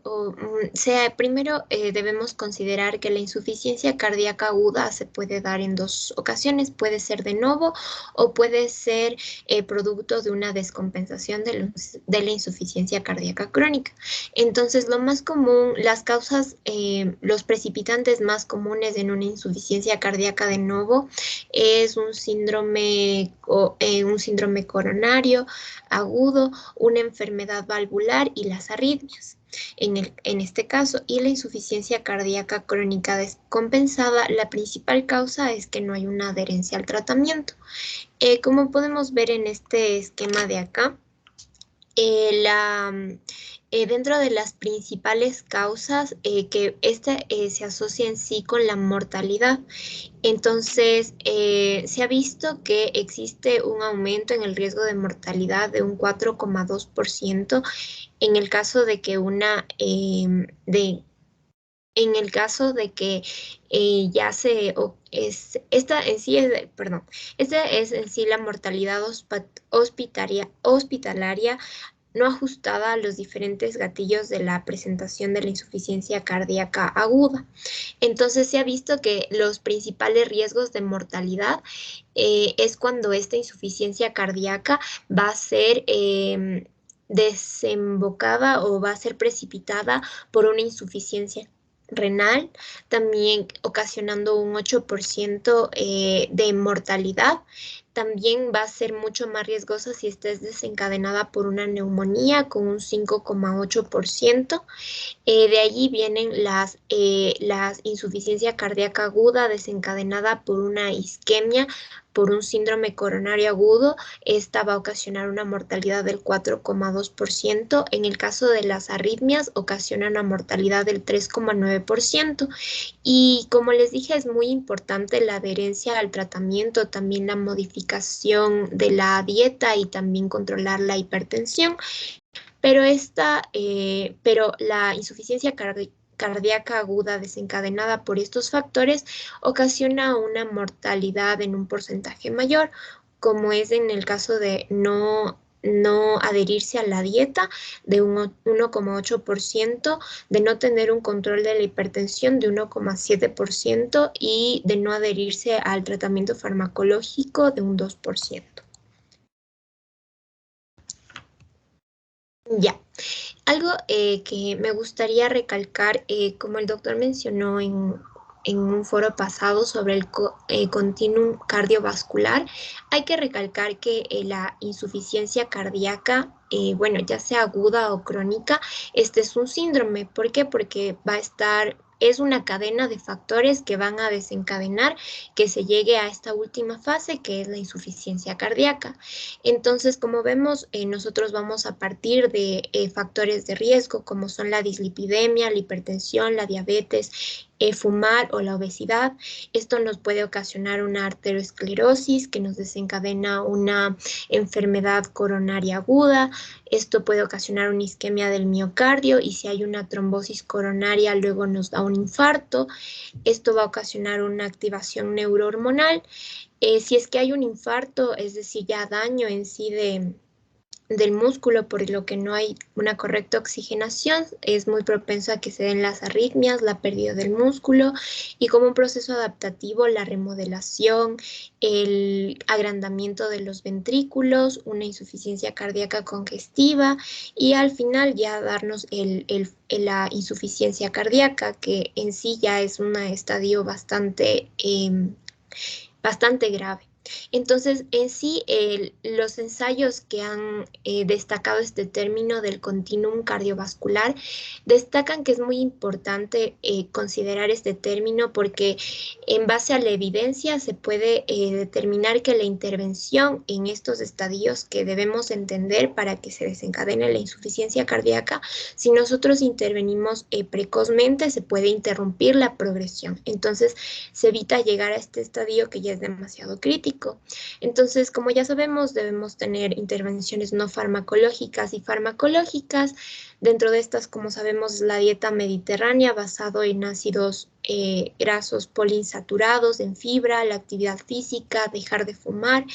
primero debemos considerar que la insuficiencia cardíaca aguda se puede dar en dos ocasiones, puede ser de novo o puede ser producto de una descompensación de la insuficiencia cardíaca crónica. Entonces, lo más común, las causas, los precipitantes más comunes en una insuficiencia cardíaca de novo es un síndrome coronario agudo, una enfermedad valvular y las arritmias. En este caso, y la insuficiencia cardíaca crónica descompensada, la principal causa es que no hay una adherencia al tratamiento. Como podemos ver en este esquema de acá, dentro de las principales causas que se asocia en sí con la mortalidad. Entonces, se ha visto que existe un aumento en el riesgo de mortalidad de un 4,2% en el caso de que esta es en sí la mortalidad hospitalaria no ajustada a los diferentes gatillos de la presentación de la insuficiencia cardíaca aguda. Entonces se ha visto que los principales riesgos de mortalidad es cuando esta insuficiencia cardíaca va a ser desembocada o va a ser precipitada por una insuficiencia renal, también ocasionando un 8% de mortalidad. también va a ser mucho más riesgosa si esta es desencadenada por una neumonía con un 5,8%. De allí vienen las insuficiencia cardíaca aguda desencadenada por una isquemia, por un síndrome coronario agudo. Esta va a ocasionar una mortalidad del 4,2%. En el caso de las arritmias, ocasiona una mortalidad del 3,9%. Y como les dije, es muy importante la adherencia al tratamiento, también la modificación de la dieta y también controlar la hipertensión. Pero la insuficiencia cardíaca aguda desencadenada por estos factores ocasiona una mortalidad en un porcentaje mayor, como es en el caso de no adherirse a la dieta de un 1,8%, de no tener un control de la hipertensión de 1,7% y de no adherirse al tratamiento farmacológico de un 2%. Ya. Algo que me gustaría recalcar, como el doctor mencionó en un foro pasado sobre el continuum cardiovascular, hay que recalcar que la insuficiencia cardíaca, bueno, ya sea aguda o crónica, este es un síndrome. ¿Por qué? Porque es una cadena de factores que van a desencadenar que se llegue a esta última fase, que es la insuficiencia cardíaca. Entonces, como vemos, nosotros vamos a partir de factores de riesgo, como son la dislipidemia, la hipertensión, la diabetes, fumar o la obesidad. Esto nos puede ocasionar una arteriosclerosis que nos desencadena una enfermedad coronaria aguda. Esto puede ocasionar una isquemia del miocardio, y si hay una trombosis coronaria, luego nos da un infarto. Esto va a ocasionar una activación neurohormonal. Si es que hay un infarto, es decir, ya daño en sí del músculo, por lo que no hay una correcta oxigenación, es muy propenso a que se den las arritmias, la pérdida del músculo, y como un proceso adaptativo, la remodelación, el agrandamiento de los ventrículos, una insuficiencia cardíaca congestiva, y al final ya darnos la insuficiencia cardíaca, que en sí ya es un estadio bastante grave. Entonces, en sí, los ensayos que han destacado este término del continuum cardiovascular destacan que es muy importante considerar este término, porque en base a la evidencia se puede determinar que la intervención en estos estadios que debemos entender para que se desencadene la insuficiencia cardíaca, si nosotros intervenimos precozmente, se puede interrumpir la progresión. Entonces, se evita llegar a este estadio que ya es demasiado crítico. Entonces, como ya sabemos, debemos tener intervenciones no farmacológicas y farmacológicas. Dentro de estas, como sabemos, la dieta mediterránea basado en ácidos grasos poliinsaturados, en fibra, la actividad física, dejar de fumar.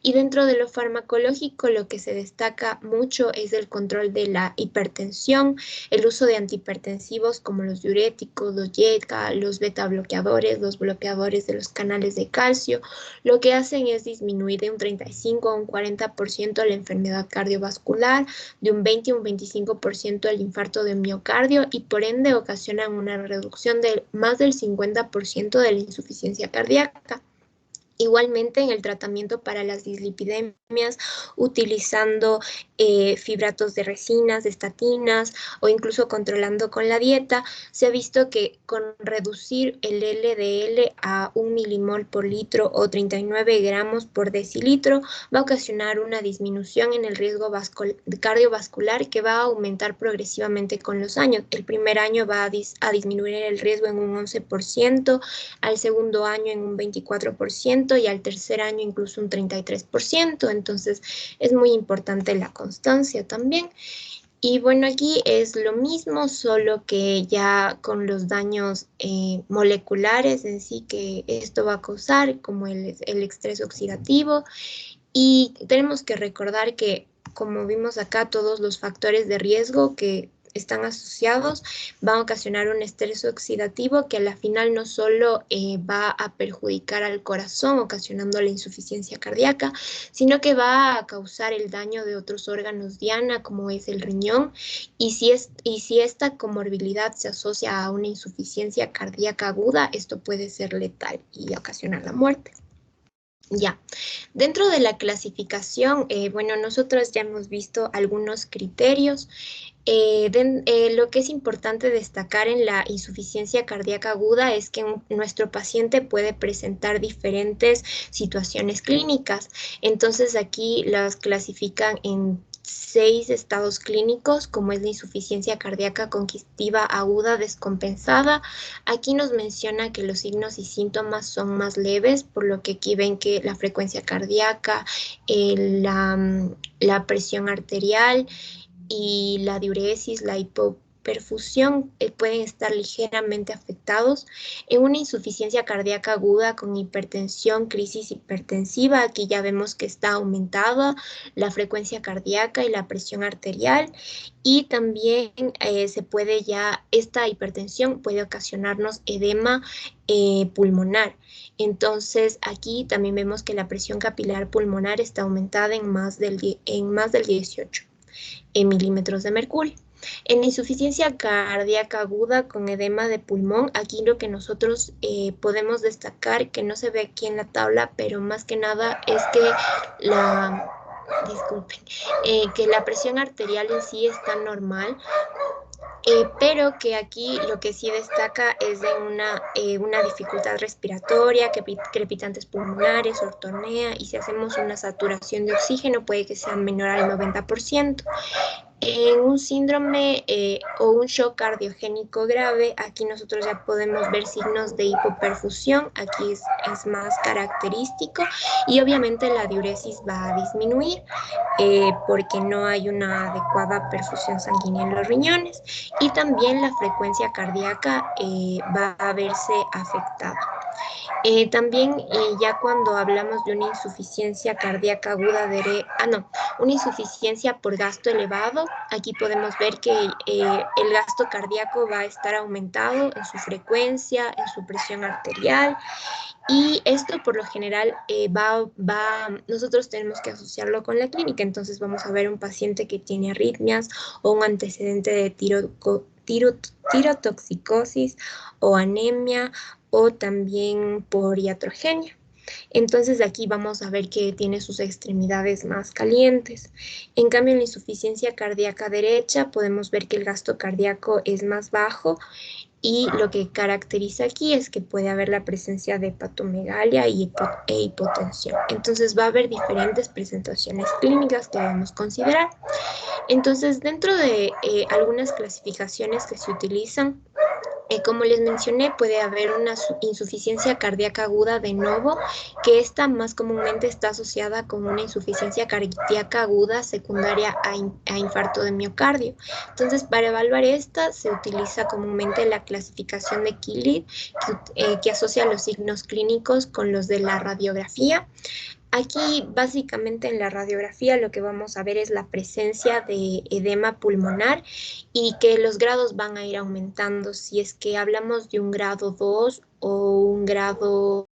Y dentro de lo farmacológico, lo que se destaca mucho es el control de la hipertensión, el uso de antihipertensivos como los diuréticos, los YECA, los beta bloqueadores, los bloqueadores de los canales de calcio. Lo que hacen es disminuir de un 35 a un 40% la enfermedad cardiovascular, de un 20 a un 25% el infarto de miocardio, y por ende ocasionan una reducción de más del 50% de la insuficiencia cardíaca. Igualmente, en el tratamiento para las dislipidemias, utilizando fibratos de resinas, de estatinas, o incluso controlando con la dieta, se ha visto que con reducir el LDL a 1 milimol por litro o 39 gramos por decilitro va a ocasionar una disminución en el riesgo cardiovascular, que va a aumentar progresivamente con los años. El primer año va a disminuir el riesgo en un 11%, al segundo año en un 24%, y al tercer año incluso un 33%. Entonces, es muy importante la constancia también. Y bueno, aquí es lo mismo, solo que ya con los daños moleculares en sí que esto va a causar, como el estrés oxidativo. Y tenemos que recordar que, como vimos acá, todos los factores de riesgo que están asociados van a ocasionar un estrés oxidativo que a la final no solo va a perjudicar al corazón, ocasionando la insuficiencia cardíaca, sino que va a causar el daño de otros órganos diana, como es el riñón, y si esta comorbilidad se asocia a una insuficiencia cardíaca aguda, esto puede ser letal y ocasionar la muerte. Ya, dentro de la clasificación, bueno, nosotros ya hemos visto algunos criterios. Lo que es importante destacar en la insuficiencia cardíaca aguda es que nuestro paciente puede presentar diferentes situaciones clínicas. Entonces aquí las clasifican en 6 estados clínicos, como es la insuficiencia cardíaca congestiva aguda descompensada. Aquí nos menciona que los signos y síntomas son más leves, por lo que aquí ven que la frecuencia cardíaca, la presión arterial y la diuresis, la hipoperfusión pueden estar ligeramente afectados. En una insuficiencia cardíaca aguda con hipertensión, crisis hipertensiva, aquí ya vemos que está aumentada la frecuencia cardíaca y la presión arterial, y también esta hipertensión puede ocasionarnos edema pulmonar. Entonces aquí también vemos que la presión capilar pulmonar está aumentada en más del 18 milímetros de mercurio. En insuficiencia cardíaca aguda con edema de pulmón, aquí lo que nosotros podemos destacar, que no se ve aquí en la tabla, pero más que nada es que que la presión arterial en sí está normal, pero que aquí lo que sí destaca es de una dificultad respiratoria, crepitantes pulmonares, ortonea, y si hacemos una saturación de oxígeno puede que sea menor al 90%. En un síndrome o un shock cardiogénico grave, aquí nosotros ya podemos ver signos de hipoperfusión, aquí es más característico, y obviamente la diuresis va a disminuir porque no hay una adecuada perfusión sanguínea en los riñones, y también la frecuencia cardíaca va a verse afectada. También ya cuando hablamos de una insuficiencia cardíaca aguda una insuficiencia por gasto elevado, aquí podemos ver que el gasto cardíaco va a estar aumentado en su frecuencia, en su presión arterial, y esto por lo general nosotros tenemos que asociarlo con la clínica. Entonces vamos a ver un paciente que tiene arritmias o un antecedente de tirotoxicosis o anemia, o también por iatrogenia. Entonces aquí vamos a ver que tiene sus extremidades más calientes. En cambio, en la insuficiencia cardíaca derecha podemos ver que el gasto cardíaco es más bajo, y lo que caracteriza aquí es que puede haber la presencia de hepatomegalia e hipotensión. Entonces va a haber diferentes presentaciones clínicas que debemos considerar. Entonces, dentro de algunas clasificaciones que se utilizan, como les mencioné, puede haber una insuficiencia cardíaca aguda de novo, que esta más comúnmente está asociada con una insuficiencia cardíaca aguda secundaria a infarto de miocardio. Entonces, para evaluar esta, se utiliza comúnmente la clasificación de Killick, que asocia los signos clínicos con los de la radiografía. Aquí, básicamente en la radiografía, lo que vamos a ver es la presencia de edema pulmonar, y que los grados van a ir aumentando. Si es que hablamos de un grado 2 o un grado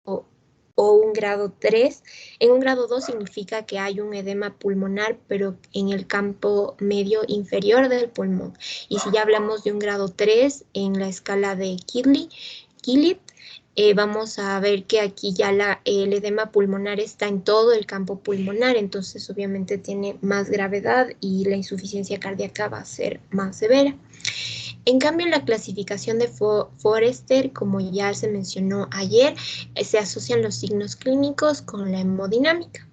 3, en un grado 2 significa que hay un edema pulmonar, pero en el campo medio inferior del pulmón. Y si ya hablamos de un grado 3 en la escala de Killick, vamos a ver que aquí ya el edema pulmonar está en todo el campo pulmonar, entonces obviamente tiene más gravedad y la insuficiencia cardíaca va a ser más severa. En cambio, la clasificación de Forrester, como ya se mencionó ayer, se asocian los signos clínicos con la hemodinámica.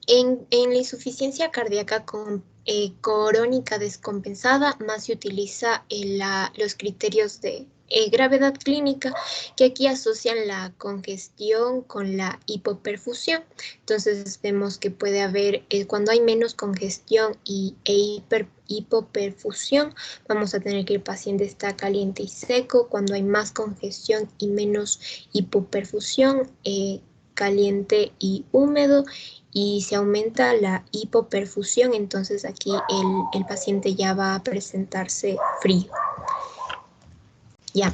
En la insuficiencia cardíaca crónica descompensada, más se utiliza los criterios de gravedad clínica, que aquí asocian la congestión con la hipoperfusión. Entonces vemos que puede haber, cuando hay menos congestión e hipoperfusión, vamos a tener que el paciente está caliente y seco. Cuando hay más congestión y menos hipoperfusión, caliente y húmedo. Y se aumenta la hipoperfusión, entonces aquí el paciente ya va a presentarse frío. Ya,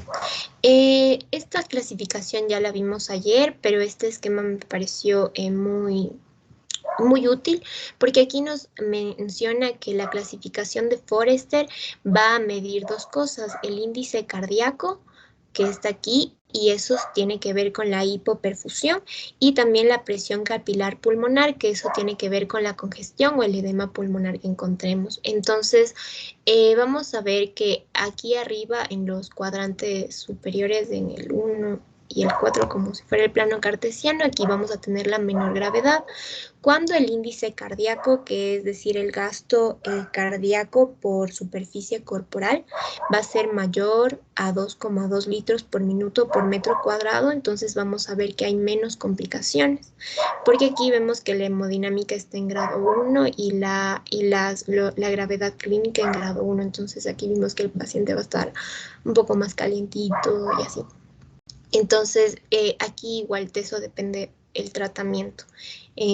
esta clasificación ya la vimos ayer, pero este esquema me pareció muy útil, porque aquí nos menciona que la clasificación de Forrester va a medir dos cosas: el índice cardíaco, que está aquí, y eso tiene que ver con la hipoperfusión, y también la presión capilar pulmonar, que eso tiene que ver con la congestión o el edema pulmonar que encontremos. Entonces, vamos a ver que aquí arriba en los cuadrantes superiores, en el 1 y el 4, como si fuera el plano cartesiano, aquí vamos a tener la menor gravedad, cuando el índice cardíaco, que es decir, el gasto cardíaco por superficie corporal, va a ser mayor a 2,2 litros por minuto por metro cuadrado, entonces vamos a ver que hay menos complicaciones, porque aquí vemos que la hemodinámica está en grado 1 y la gravedad clínica en grado 1, entonces aquí vimos que el paciente va a estar un poco más calientito y así. Entonces, aquí igual de eso depende el tratamiento,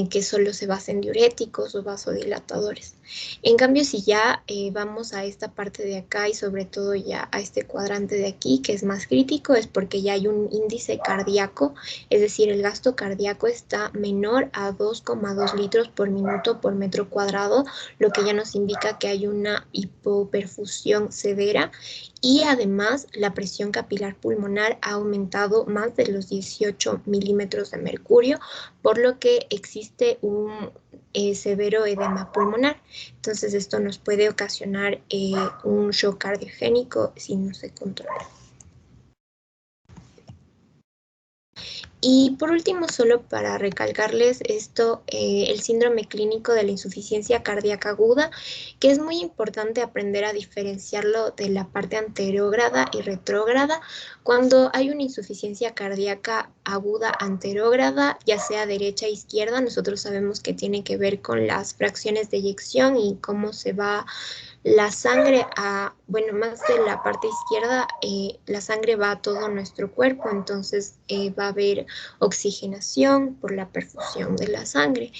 que solo se basa en diuréticos o vasodilatadores. En cambio, si ya vamos a esta parte de acá y sobre todo ya a este cuadrante de aquí, que es más crítico, es porque ya hay un índice cardíaco, es decir, el gasto cardíaco está menor a 2,2 litros por minuto por metro cuadrado, lo que ya nos indica que hay una hipoperfusión severa, y además la presión capilar pulmonar ha aumentado más de los 18 milímetros de mercurio, por lo que existe un severo edema pulmonar. Entonces esto nos puede ocasionar un shock cardiogénico si no se controla. Y por último, solo para recalcarles esto, el síndrome clínico de la insuficiencia cardíaca aguda, que es muy importante aprender a diferenciarlo de la parte anterógrada y retrógrada. Cuando hay una insuficiencia cardíaca aguda anterógrada, ya sea derecha e izquierda, nosotros sabemos que tiene que ver con las fracciones de eyección y cómo se va la sangre más de la parte izquierda, la sangre va a todo nuestro cuerpo, entonces va a haber oxigenación por la perfusión de la sangre.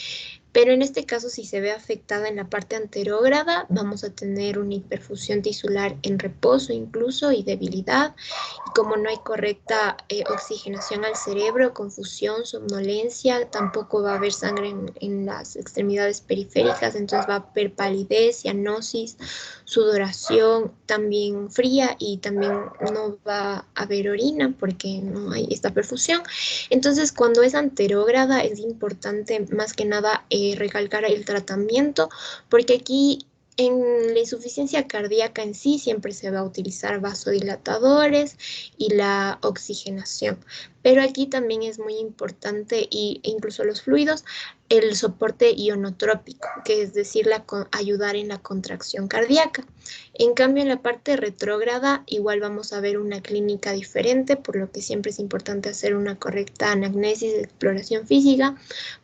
Pero en este caso, si se ve afectada en la parte anterógrada, vamos a tener una hiperfusión tisular en reposo incluso y debilidad. Y como no hay correcta oxigenación al cerebro, confusión, somnolencia, tampoco va a haber sangre en las extremidades periféricas, entonces va a haber palidez, cianosis, sudoración también fría, y también no va a haber orina porque no hay esta perfusión. Entonces, cuando es anterógrada es importante más que nada recalcar el tratamiento, porque aquí en la insuficiencia cardíaca en sí siempre se va a utilizar vasodilatadores y la oxigenación, pero aquí también es muy importante, e incluso los fluidos, el soporte ionotrópico, que es decir, ayudar en la contracción cardíaca. En cambio, en la parte retrógrada igual vamos a ver una clínica diferente, por lo que siempre es importante hacer una correcta anamnesis de exploración física,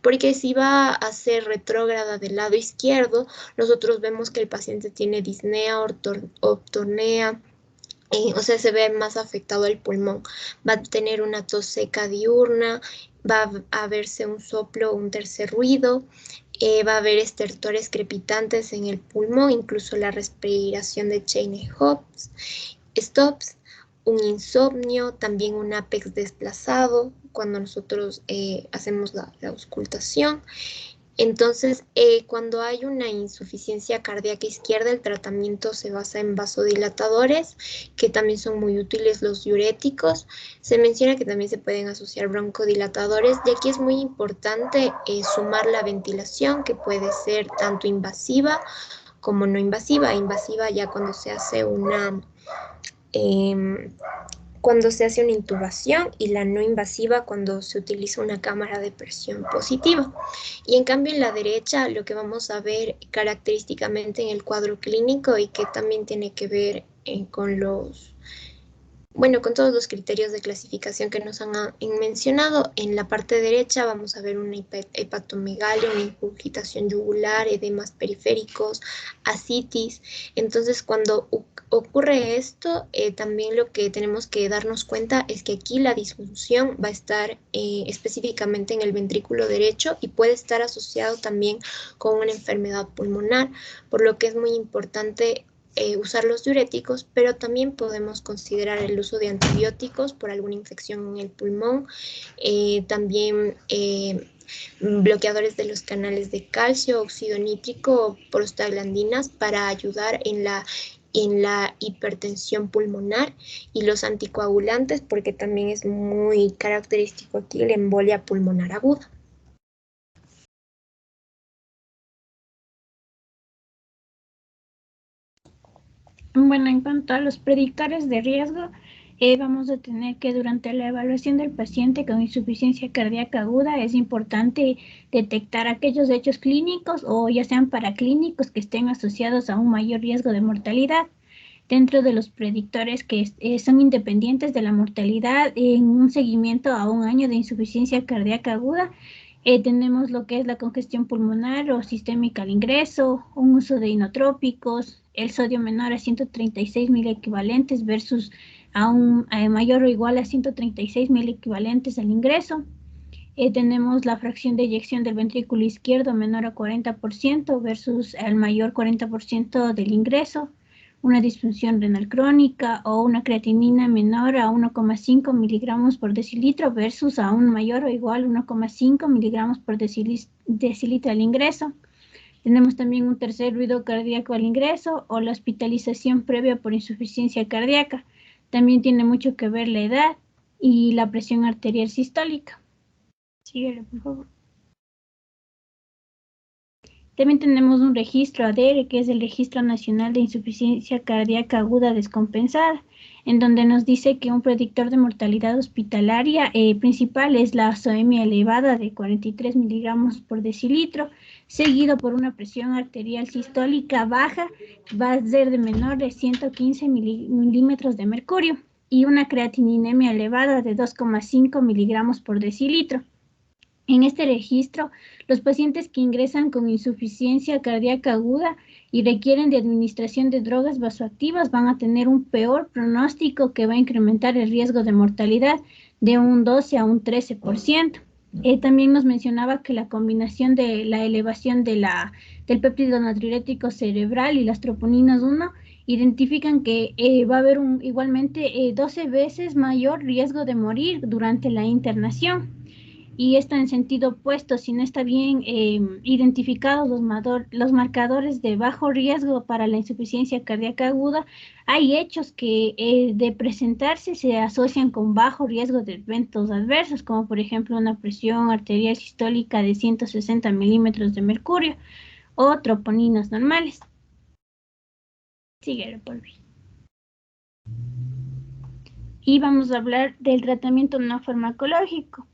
porque si va a ser retrógrada del lado izquierdo, nosotros vemos que el paciente tiene disnea, ortornea, o sea, se ve más afectado el pulmón, va a tener una tos seca diurna, va a verse un soplo, un tercer ruido, va a haber estertores crepitantes en el pulmón, incluso la respiración de Cheyney-Hopps, stops, un insomnio, también un ápex desplazado cuando nosotros hacemos la auscultación. Entonces, cuando hay una insuficiencia cardíaca izquierda, el tratamiento se basa en vasodilatadores, que también son muy útiles los diuréticos. Se menciona que también se pueden asociar broncodilatadores, y aquí es muy importante sumar la ventilación, que puede ser tanto invasiva como no invasiva. Invasiva ya cuando se hace una intubación, y la no invasiva cuando se utiliza una cámara de presión positiva. Y en cambio en la derecha lo que vamos a ver característicamente en el cuadro clínico, y que también tiene que ver con todos los criterios de clasificación que nos han mencionado, en la parte derecha vamos a ver una hepatomegalia, una ingurgitación yugular, edemas periféricos, ascitis. Entonces, cuando ocurre esto, también lo que tenemos que darnos cuenta es que aquí la disfunción va a estar específicamente en el ventrículo derecho, y puede estar asociado también con una enfermedad pulmonar, por lo que es muy importante usar los diuréticos, pero también podemos considerar el uso de antibióticos por alguna infección en el pulmón, también bloqueadores de los canales de calcio, óxido nítrico o prostaglandinas, para ayudar en la en la hipertensión pulmonar y los anticoagulantes, porque también es muy característico aquí la embolia pulmonar aguda. Bueno, en cuanto a los predictores de riesgo, vamos a tener que durante la evaluación del paciente con insuficiencia cardíaca aguda es importante detectar aquellos hechos clínicos o ya sean paraclínicos que estén asociados a un mayor riesgo de mortalidad. Dentro de los predictores que son independientes de la mortalidad en un seguimiento a un año de insuficiencia cardíaca aguda, tenemos lo que es la congestión pulmonar o sistémica al ingreso, un uso de inotrópicos, el sodio menor a 136 miliequivalentes versus a un mayor o igual a 136 miliequivalentes al ingreso. Tenemos la fracción de eyección del ventrículo izquierdo menor a 40% versus al mayor 40% del ingreso, una disfunción renal crónica o una creatinina menor a 1,5 miligramos por decilitro versus a un mayor o igual 1,5 miligramos por decilitro al ingreso. Tenemos también un tercer ruido cardíaco al ingreso o la hospitalización previa por insuficiencia cardíaca. También tiene mucho que ver la edad y la presión arterial sistólica. Síguele, por favor. También tenemos un registro ADR, que es el Registro Nacional de Insuficiencia Cardíaca Aguda Descompensada, en donde nos dice que un predictor de mortalidad hospitalaria principal es la azoemia elevada de 43 miligramos por decilitro, seguido por una presión arterial sistólica baja, va a ser de menor de 115 milímetros de mercurio, y una creatininemia elevada de 2,5 miligramos por decilitro. En este registro, los pacientes que ingresan con insuficiencia cardíaca aguda y requieren de administración de drogas vasoactivas van a tener un peor pronóstico que va a incrementar el riesgo de mortalidad de un 12 a un 13%. También nos mencionaba que la combinación de la elevación del péptido natriurético cerebral y las troponinas 1 identifican que va a haber igualmente 12 veces mayor riesgo de morir durante la internación. Y esto en sentido opuesto, si no está bien identificados los marcadores de bajo riesgo para la insuficiencia cardíaca aguda, hay hechos que de presentarse se asocian con bajo riesgo de eventos adversos, como por ejemplo una presión arterial sistólica de 160 milímetros de mercurio o troponinas normales. Síguelo, por favor. Y vamos a hablar del tratamiento no farmacológico.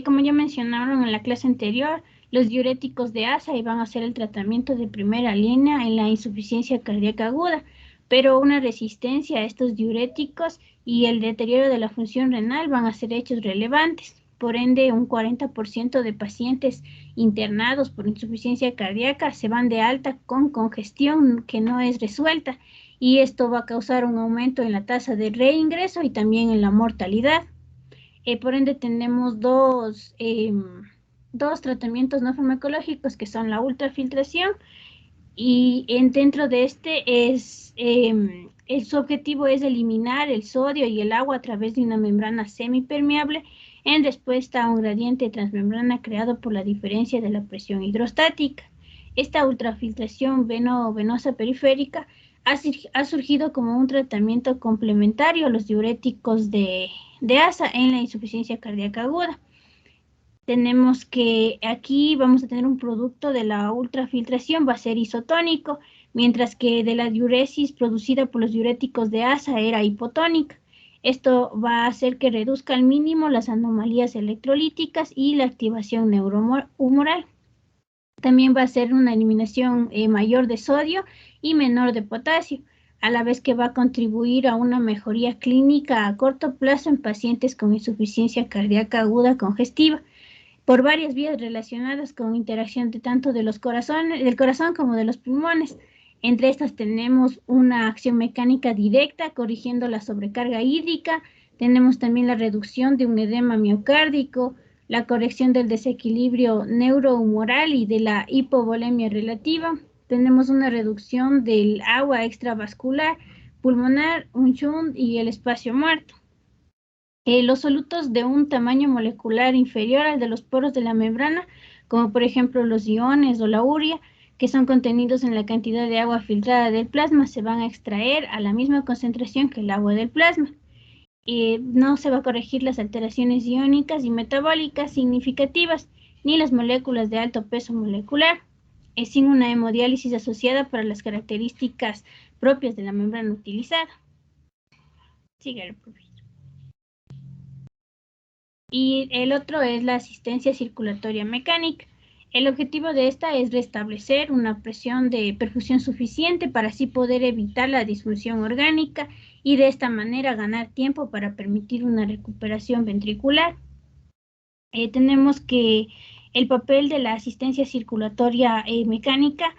Como ya mencionaron en la clase anterior, los diuréticos de ASA van a ser el tratamiento de primera línea en la insuficiencia cardíaca aguda, pero una resistencia a estos diuréticos y el deterioro de la función renal van a ser hechos relevantes. Por ende, un 40% de pacientes internados por insuficiencia cardíaca se van de alta con congestión que no es resuelta, y esto va a causar un aumento en la tasa de reingreso y también en la mortalidad. Por ende, tenemos dos tratamientos no farmacológicos que son la ultrafiltración y dentro de este su objetivo es eliminar el sodio y el agua a través de una membrana semipermeable en respuesta a un gradiente transmembrana creado por la diferencia de la presión hidrostática. Esta ultrafiltración venosa periférica ha surgido como un tratamiento complementario a los diuréticos de ASA en la insuficiencia cardíaca aguda. Tenemos que aquí vamos a tener un producto de la ultrafiltración, va a ser isotónico, mientras que de la diuresis producida por los diuréticos de ASA era hipotónica. Esto va a hacer que reduzca al mínimo las anomalías electrolíticas y la activación neurohumoral. También va a ser una eliminación mayor de sodio y menor de potasio, a la vez que va a contribuir a una mejoría clínica a corto plazo en pacientes con insuficiencia cardíaca aguda congestiva, por varias vías relacionadas con interacción de tanto del corazón como de los pulmones. Entre estas tenemos una acción mecánica directa corrigiendo la sobrecarga hídrica, tenemos también la reducción de un edema miocárdico, la corrección del desequilibrio neurohumoral y de la hipovolemia relativa. Tenemos una reducción del agua extravascular, pulmonar, un shunt y el espacio muerto. Los solutos de un tamaño molecular inferior al de los poros de la membrana, como por ejemplo los iones o la urea, que son contenidos en la cantidad de agua filtrada del plasma, se van a extraer a la misma concentración que el agua del plasma. No se va a corregir las alteraciones iónicas y metabólicas significativas, ni las moléculas de alto peso molecular, sin una hemodiálisis asociada para las características propias de la membrana utilizada. Síguelo, profesor. Y el otro es la asistencia circulatoria mecánica. El objetivo de esta es restablecer una presión de perfusión suficiente para así poder evitar la disfunción orgánica y de esta manera ganar tiempo para permitir una recuperación ventricular. Tenemos que el papel de la asistencia circulatoria mecánica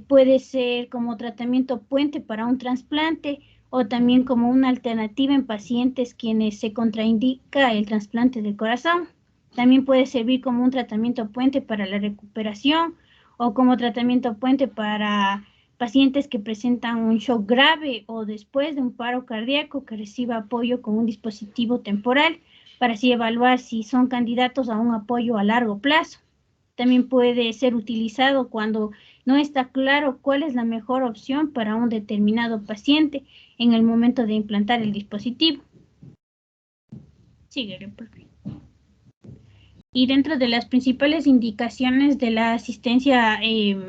puede ser como tratamiento puente para un trasplante o también como una alternativa en pacientes quienes se contraindica el trasplante del corazón. También puede servir como un tratamiento puente para la recuperación o como tratamiento puente para pacientes que presentan un shock grave o después de un paro cardíaco que reciba apoyo con un dispositivo temporal para así evaluar si son candidatos a un apoyo a largo plazo. También puede ser utilizado cuando no está claro cuál es la mejor opción para un determinado paciente en el momento de implantar el dispositivo. Síguele, por favor. Y dentro de las principales indicaciones de la asistencia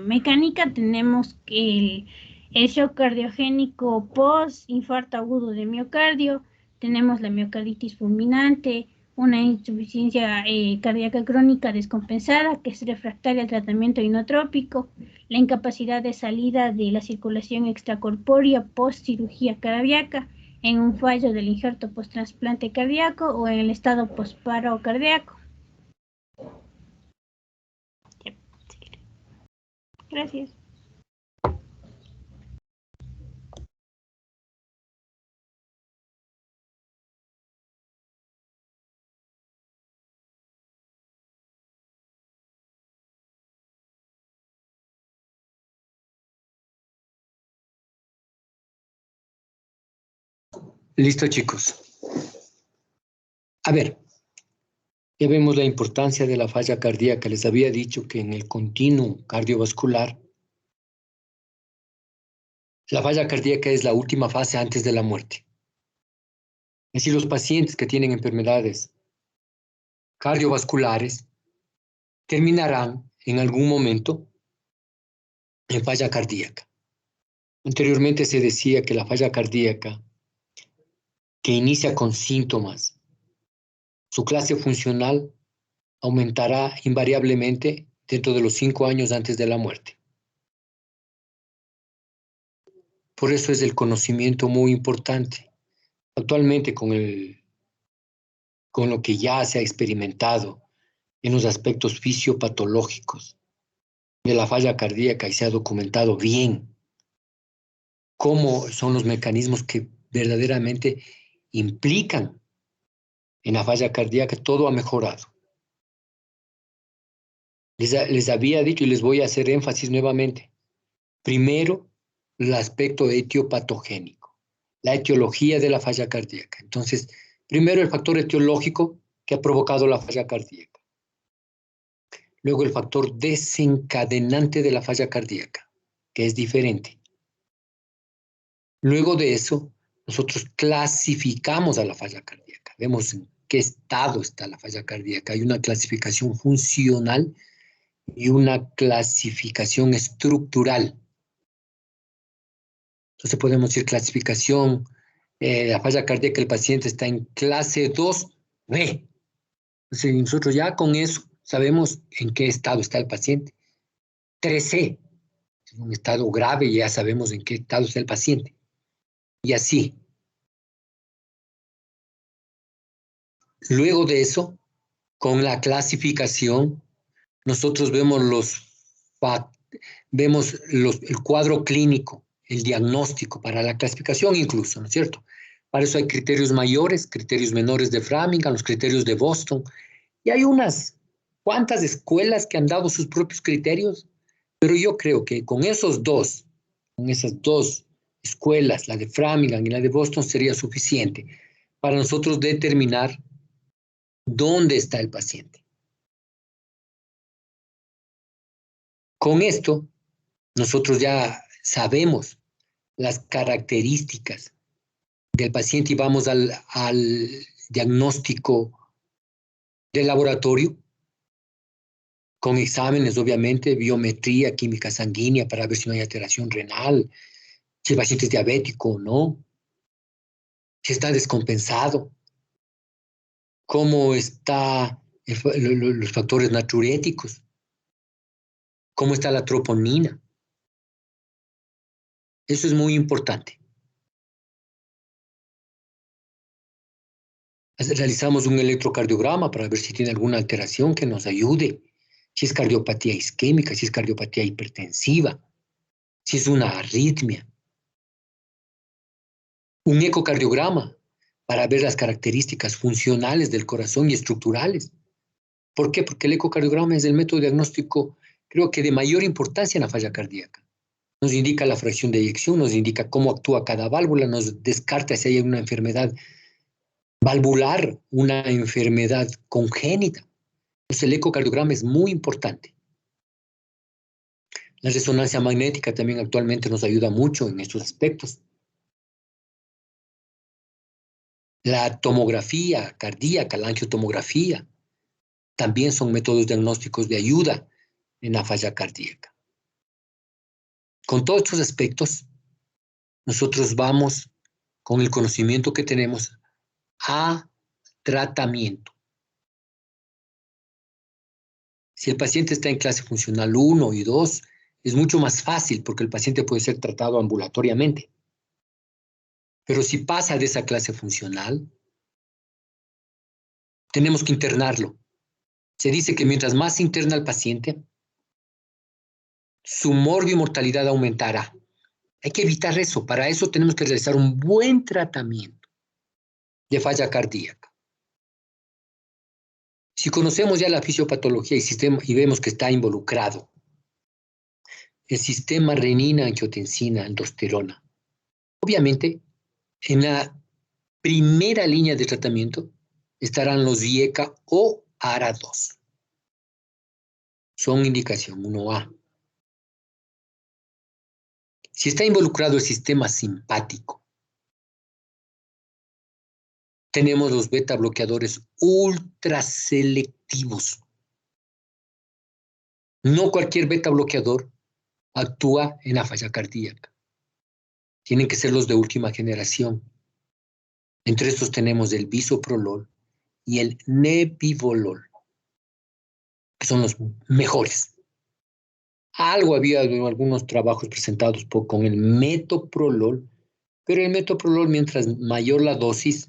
mecánica tenemos el shock cardiogénico post-infarto agudo de miocardio, tenemos la miocarditis fulminante, una insuficiencia cardíaca crónica descompensada que es refractaria al tratamiento inotrópico, la incapacidad de salida de la circulación extracorpórea post-cirugía cardíaca, en un fallo del injerto post-trasplante cardíaco o en el estado post-paro cardíaco. Gracias. Listo, chicos. A ver, ya vemos la importancia de la falla cardíaca. Les había dicho que en el continuo cardiovascular, la falla cardíaca es la última fase antes de la muerte. Es decir, los pacientes que tienen enfermedades cardiovasculares terminarán en algún momento en falla cardíaca. Anteriormente se decía que la falla cardíaca, que inicia con síntomas, su clase funcional aumentará invariablemente dentro de los 5 años antes de la muerte. Por eso es el conocimiento muy importante. Actualmente con lo que ya se ha experimentado en los aspectos fisiopatológicos de la falla cardíaca y se ha documentado bien cómo son los mecanismos que verdaderamente implican en la falla cardíaca, todo ha mejorado. Les había dicho y les voy a hacer énfasis nuevamente. Primero, el aspecto etiopatogénico, la etiología de la falla cardíaca. Entonces, primero el factor etiológico que ha provocado la falla cardíaca. Luego el factor desencadenante de la falla cardíaca, que es diferente. Luego de eso, nosotros clasificamos a la falla cardíaca. Vemos en qué estado está la falla cardíaca. Hay una clasificación funcional y una clasificación estructural. Entonces podemos decir clasificación, la falla cardíaca del paciente está en clase 2B. Entonces nosotros ya con eso sabemos en qué estado está el paciente. 3C, en un estado grave, ya sabemos en qué estado está el paciente. Y así. Luego de eso, con la clasificación, nosotros vemos el cuadro clínico, el diagnóstico para la clasificación incluso, ¿no es cierto? Para eso hay criterios mayores, criterios menores de Framingham, los criterios de Boston, y hay unas cuantas escuelas que han dado sus propios criterios, pero yo creo que con esas dos escuelas, la de Framingham y la de Boston, sería suficiente para nosotros determinar dónde está el paciente. Con esto, Nosotros ya sabemos las características del paciente y vamos al diagnóstico del laboratorio, con exámenes, obviamente, biometría, química sanguínea, para ver si no hay alteración renal, si el paciente es diabético o no, si está descompensado, cómo están los factores natriuréticos, cómo está la troponina. Eso es muy importante. Realizamos un electrocardiograma para ver si tiene alguna alteración que nos ayude, si es cardiopatía isquémica, si es cardiopatía hipertensiva, si es una arritmia. Un ecocardiograma para ver las características funcionales del corazón y estructurales. ¿Por qué? Porque el ecocardiograma es el método diagnóstico, creo que de mayor importancia en la falla cardíaca. Nos indica la fracción de eyección, nos indica cómo actúa cada válvula, nos descarta si hay una enfermedad valvular, una enfermedad congénita. Entonces el ecocardiograma es muy importante. La resonancia magnética también actualmente nos ayuda mucho en estos aspectos. La tomografía cardíaca, la angiotomografía, también son métodos diagnósticos de ayuda en la falla cardíaca. Con todos estos aspectos, nosotros vamos, con el conocimiento que tenemos, a tratamiento. Si el paciente está en clase funcional 1 y 2, es mucho más fácil porque el paciente puede ser tratado ambulatoriamente. Pero si pasa de esa clase funcional, tenemos que internarlo. Se dice que mientras más se interna el paciente, su morbimortalidad aumentará. Hay que evitar eso. Para eso tenemos que realizar un buen tratamiento de falla cardíaca. Si conocemos ya la fisiopatología y vemos que está involucrado el sistema renina, angiotensina, aldosterona, obviamente en la primera línea de tratamiento estarán los IECA o ARA2. Son indicación 1A. Si está involucrado el sistema simpático, tenemos los beta bloqueadores ultraselectivos. No cualquier beta bloqueador actúa en la falla cardíaca. Tienen que ser los de última generación. Entre estos tenemos el bisoprolol y el nebivolol, que son los mejores. Algo había en algunos trabajos presentados con el metoprolol, pero el metoprolol, mientras mayor la dosis,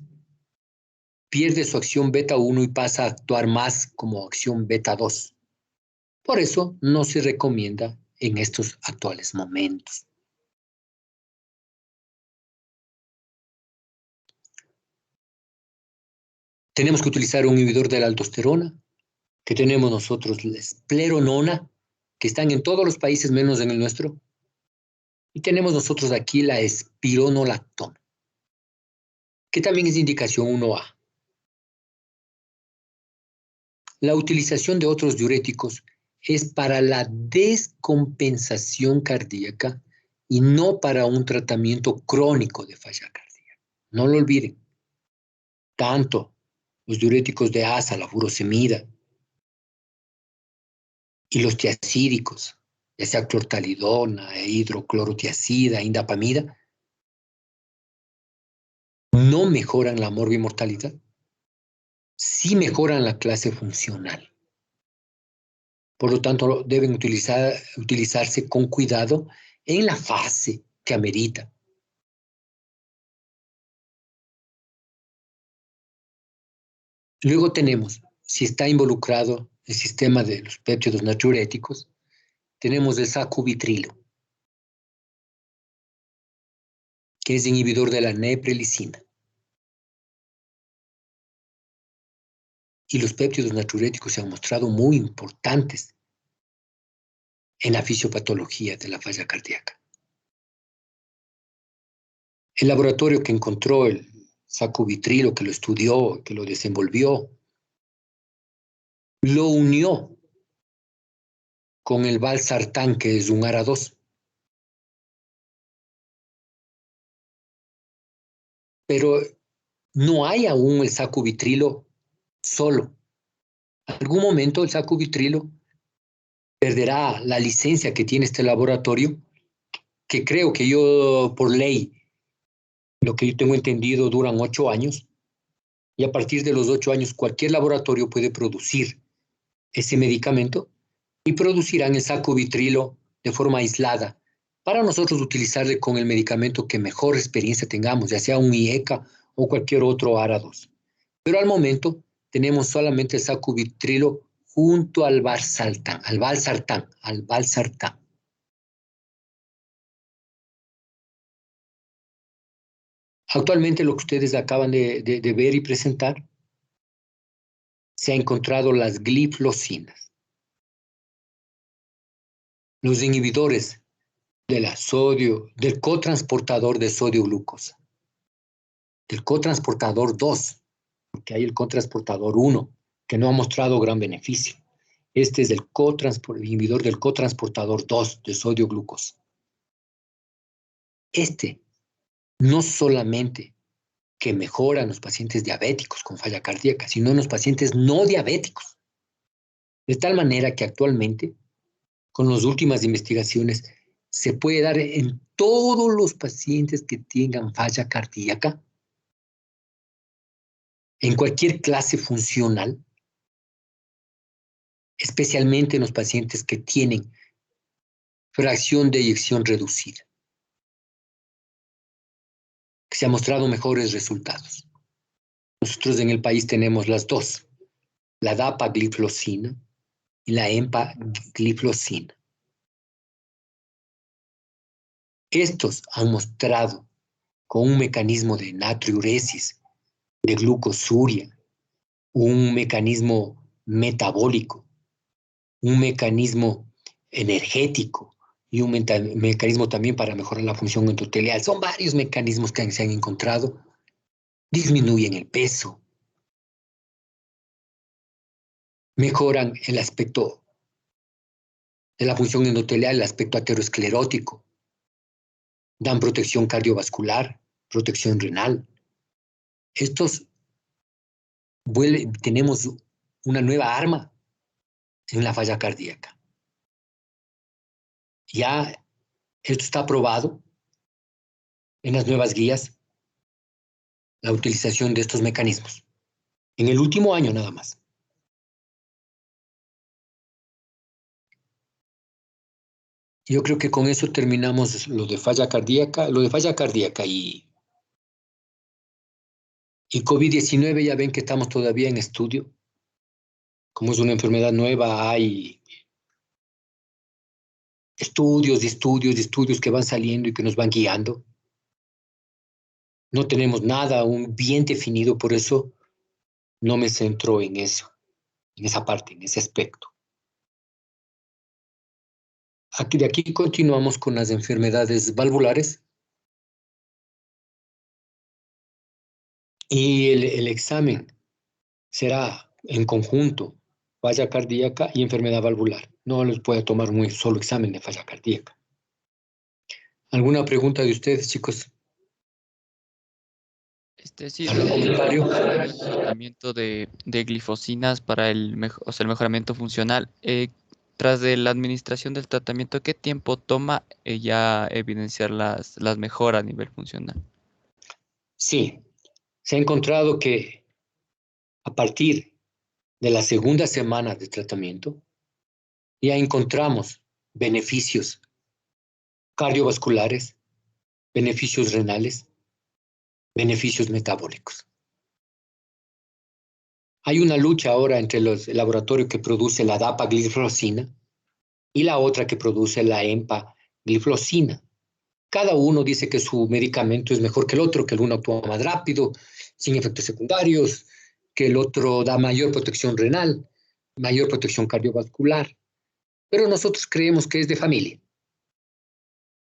pierde su acción beta 1 y pasa a actuar más como acción beta 2. Por eso no se recomienda en estos actuales momentos. Tenemos que utilizar un inhibidor de la aldosterona, que tenemos nosotros la espleronona, que están en todos los países menos en el nuestro. Y tenemos nosotros aquí la espironolactona, que también es de indicación 1A. La utilización de otros diuréticos es para la descompensación cardíaca y no para un tratamiento crónico de falla cardíaca. No lo olviden. Tanto los diuréticos de asa, la furosemida, y los tiazídicos, ya sea clortalidona, hidroclorotiazida, indapamida, no mejoran la morbimortalidad, sí mejoran la clase funcional. Por lo tanto, deben utilizarse con cuidado en la fase que amerita. Luego tenemos, si está involucrado el sistema de los péptidos natriuréticos, tenemos el sacubitrilo, que es inhibidor de la neprelicina. Y los péptidos natriuréticos se han mostrado muy importantes en la fisiopatología de la falla cardíaca. El laboratorio que encontró el sacubitrilo, que lo estudió, que lo desenvolvió, lo unió con el valsartán, que es un ARA2, pero no hay aún el sacubitrilo solo. En algún momento el sacubitrilo perderá la licencia que tiene este laboratorio, que creo que yo, por ley, lo que yo tengo entendido, duran 8 años, y a partir de los 8 años cualquier laboratorio puede producir ese medicamento y producirán el sacubitrilo de forma aislada para nosotros utilizarle con el medicamento que mejor experiencia tengamos, ya sea un IECA o cualquier otro ARA2. Pero al momento tenemos solamente el sacubitrilo junto al valsartán. Actualmente lo que ustedes acaban de ver y presentar, se ha encontrado las gliflocinas, los inhibidores del cotransportador de sodio glucosa, del cotransportador 2, porque hay el cotransportador 1, que no ha mostrado gran beneficio. Este es el inhibidor del cotransportador 2 de sodio glucosa. Este no solamente que mejora en los pacientes diabéticos con falla cardíaca, sino en los pacientes no diabéticos. De tal manera que actualmente, con las últimas investigaciones, se puede dar en todos los pacientes que tengan falla cardíaca, en cualquier clase funcional, especialmente en los pacientes que tienen fracción de eyección reducida, que se han mostrado mejores resultados. Nosotros en el país tenemos las dos, la dapagliflozina y la empagliflozina. Estos han mostrado con un mecanismo de natriuresis, de glucosuria, un mecanismo metabólico, un mecanismo energético y un mecanismo también para mejorar la función endotelial. Son varios mecanismos que se han encontrado. Disminuyen el peso, mejoran el aspecto de la función endotelial, el aspecto aterosclerótico, dan protección cardiovascular, protección renal. Tenemos una nueva arma en la falla cardíaca. Ya esto está aprobado en las nuevas guías, la utilización de estos mecanismos. En el último año nada más. Yo creo que con eso terminamos lo de falla cardíaca y COVID-19. Ya ven que estamos todavía en estudio. Como es una enfermedad nueva, hay estudios que van saliendo y que nos van guiando. No tenemos nada aún bien definido, por eso no me centro en eso, en esa parte, en ese aspecto. De aquí continuamos con las enfermedades valvulares. Y el examen será en conjunto falla cardíaca y enfermedad valvular. No les puede tomar un solo examen de falla cardíaca. ¿Alguna pregunta de ustedes, chicos? Sí, ¿Algún comentario? el tratamiento de glifosinas para el mejoramiento funcional. Tras de la administración del tratamiento, ¿qué tiempo toma ya evidenciar las mejoras a nivel funcional? Sí, se ha encontrado que a partir de la segunda semana de tratamiento ya encontramos beneficios cardiovasculares, beneficios renales, beneficios metabólicos. Hay una lucha ahora entre el laboratorio que produce la dapagliflozina y la otra que produce la empagliflozina. Cada uno dice que su medicamento es mejor que el otro, que el uno actúa más rápido, sin efectos secundarios, que el otro da mayor protección renal, mayor protección cardiovascular. Pero nosotros creemos que es de familia.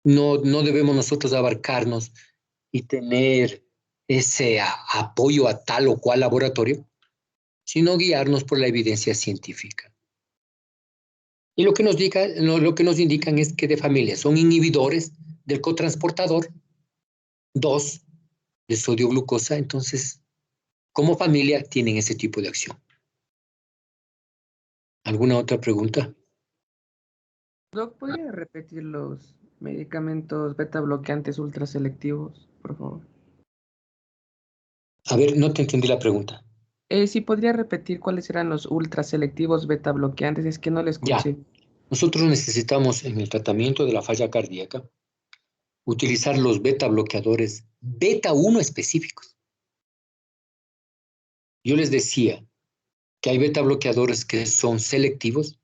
No debemos nosotros abarcarnos y tener ese apoyo a tal o cual laboratorio, sino guiarnos por la evidencia científica. Y lo que nos indican es que de familia son inhibidores del cotransportador 2 de sodio glucosa, entonces, como familia, tienen ese tipo de acción. ¿Alguna otra pregunta? Doc, ¿podría repetir los medicamentos beta bloqueantes ultraselectivos, por favor? A ver, no te entendí la pregunta. Sí, ¿podría repetir cuáles eran los ultraselectivos beta bloqueantes? Es que no le escuché. Ya, nosotros necesitamos en el tratamiento de la falla cardíaca utilizar los beta bloqueadores beta 1 específicos. Yo les decía que hay beta bloqueadores que son selectivos,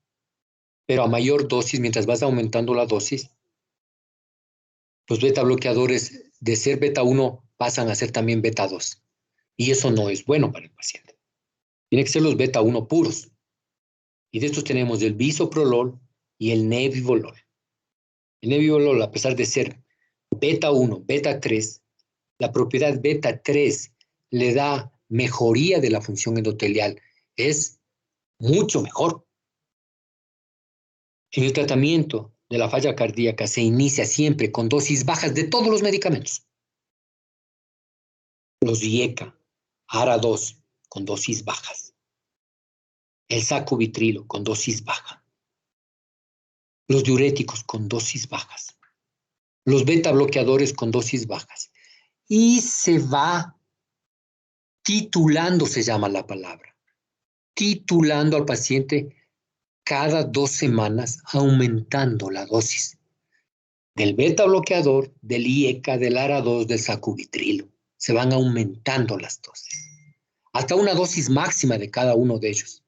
pero a mayor dosis, mientras vas aumentando la dosis, los beta bloqueadores de ser beta 1 pasan a ser también beta 2. Y eso no es bueno para el paciente. Tienen que ser los beta 1 puros. Y de estos tenemos el bisoprolol y el nebivolol. El nebivolol, a pesar de ser beta 1, beta 3, la propiedad beta 3 le da mejoría de la función endotelial. Es mucho mejor. En el tratamiento de la falla cardíaca se inicia siempre con dosis bajas de todos los medicamentos. Los IECA, ARA2, con dosis bajas. El sacubitrilo, con dosis baja. Los diuréticos, con dosis bajas. Los beta bloqueadores, con dosis bajas. Y se va titulando, se llama la palabra. Titulando al paciente cada 2 semanas, aumentando la dosis del beta bloqueador, del IECA, del ARA2, del sacubitrilo. Se van aumentando las dosis, hasta una dosis máxima de cada uno de ellos.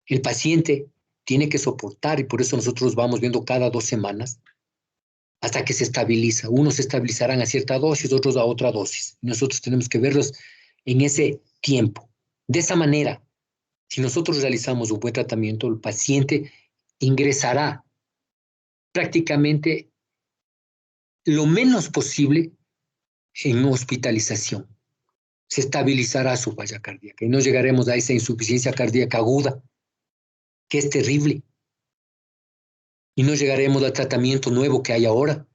El paciente tiene que soportar, y por eso nosotros vamos viendo cada 2 semanas, hasta que se estabiliza. Unos se estabilizarán a cierta dosis, otros a otra dosis. Nosotros tenemos que verlos en ese tiempo. De esa manera, si nosotros realizamos un buen tratamiento, el paciente ingresará prácticamente lo menos posible en hospitalización. Se estabilizará su falla cardíaca y no llegaremos a esa insuficiencia cardíaca aguda, que es terrible. Y no llegaremos al tratamiento nuevo que hay ahora,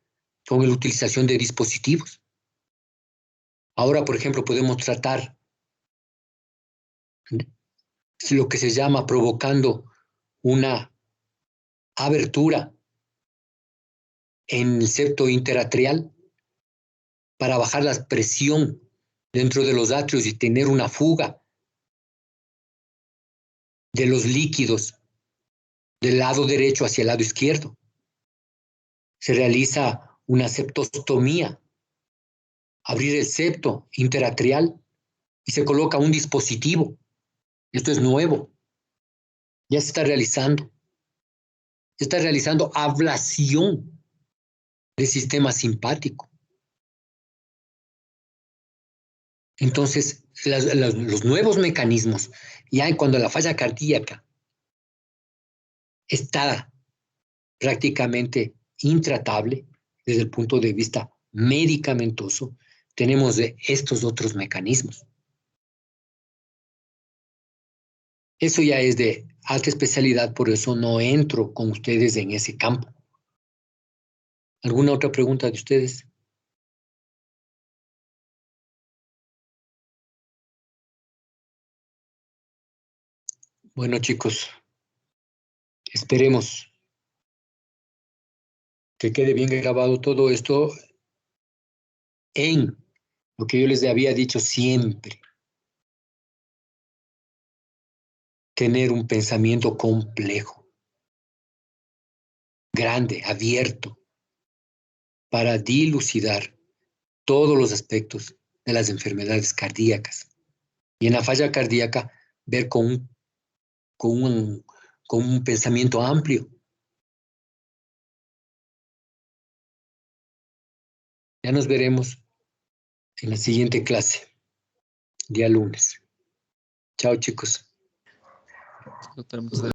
con la utilización de dispositivos. Ahora, por ejemplo, podemos tratar lo que se llama provocando una abertura en el septo interatrial para bajar la presión dentro de los atrios y tener una fuga de los líquidos del lado derecho hacia el lado izquierdo. Se realiza una septostomía, abrir el septo interatrial y se coloca un dispositivo. Esto es nuevo. Ya se está realizando. Se está realizando ablación del sistema simpático. Entonces, los nuevos mecanismos, ya cuando la falla cardíaca está prácticamente intratable desde el punto de vista medicamentoso, tenemos estos otros mecanismos. Eso ya es de alta especialidad, por eso no entro con ustedes en ese campo. ¿Alguna otra pregunta de ustedes? Bueno, chicos, esperemos que quede bien grabado todo esto en lo que yo les había dicho siempre. Tener un pensamiento complejo, grande, abierto, para dilucidar todos los aspectos de las enfermedades cardíacas. Y en la falla cardíaca, ver con un pensamiento amplio. Ya nos veremos en la siguiente clase, día lunes. Chao, chicos. Doctor, muchas gracias.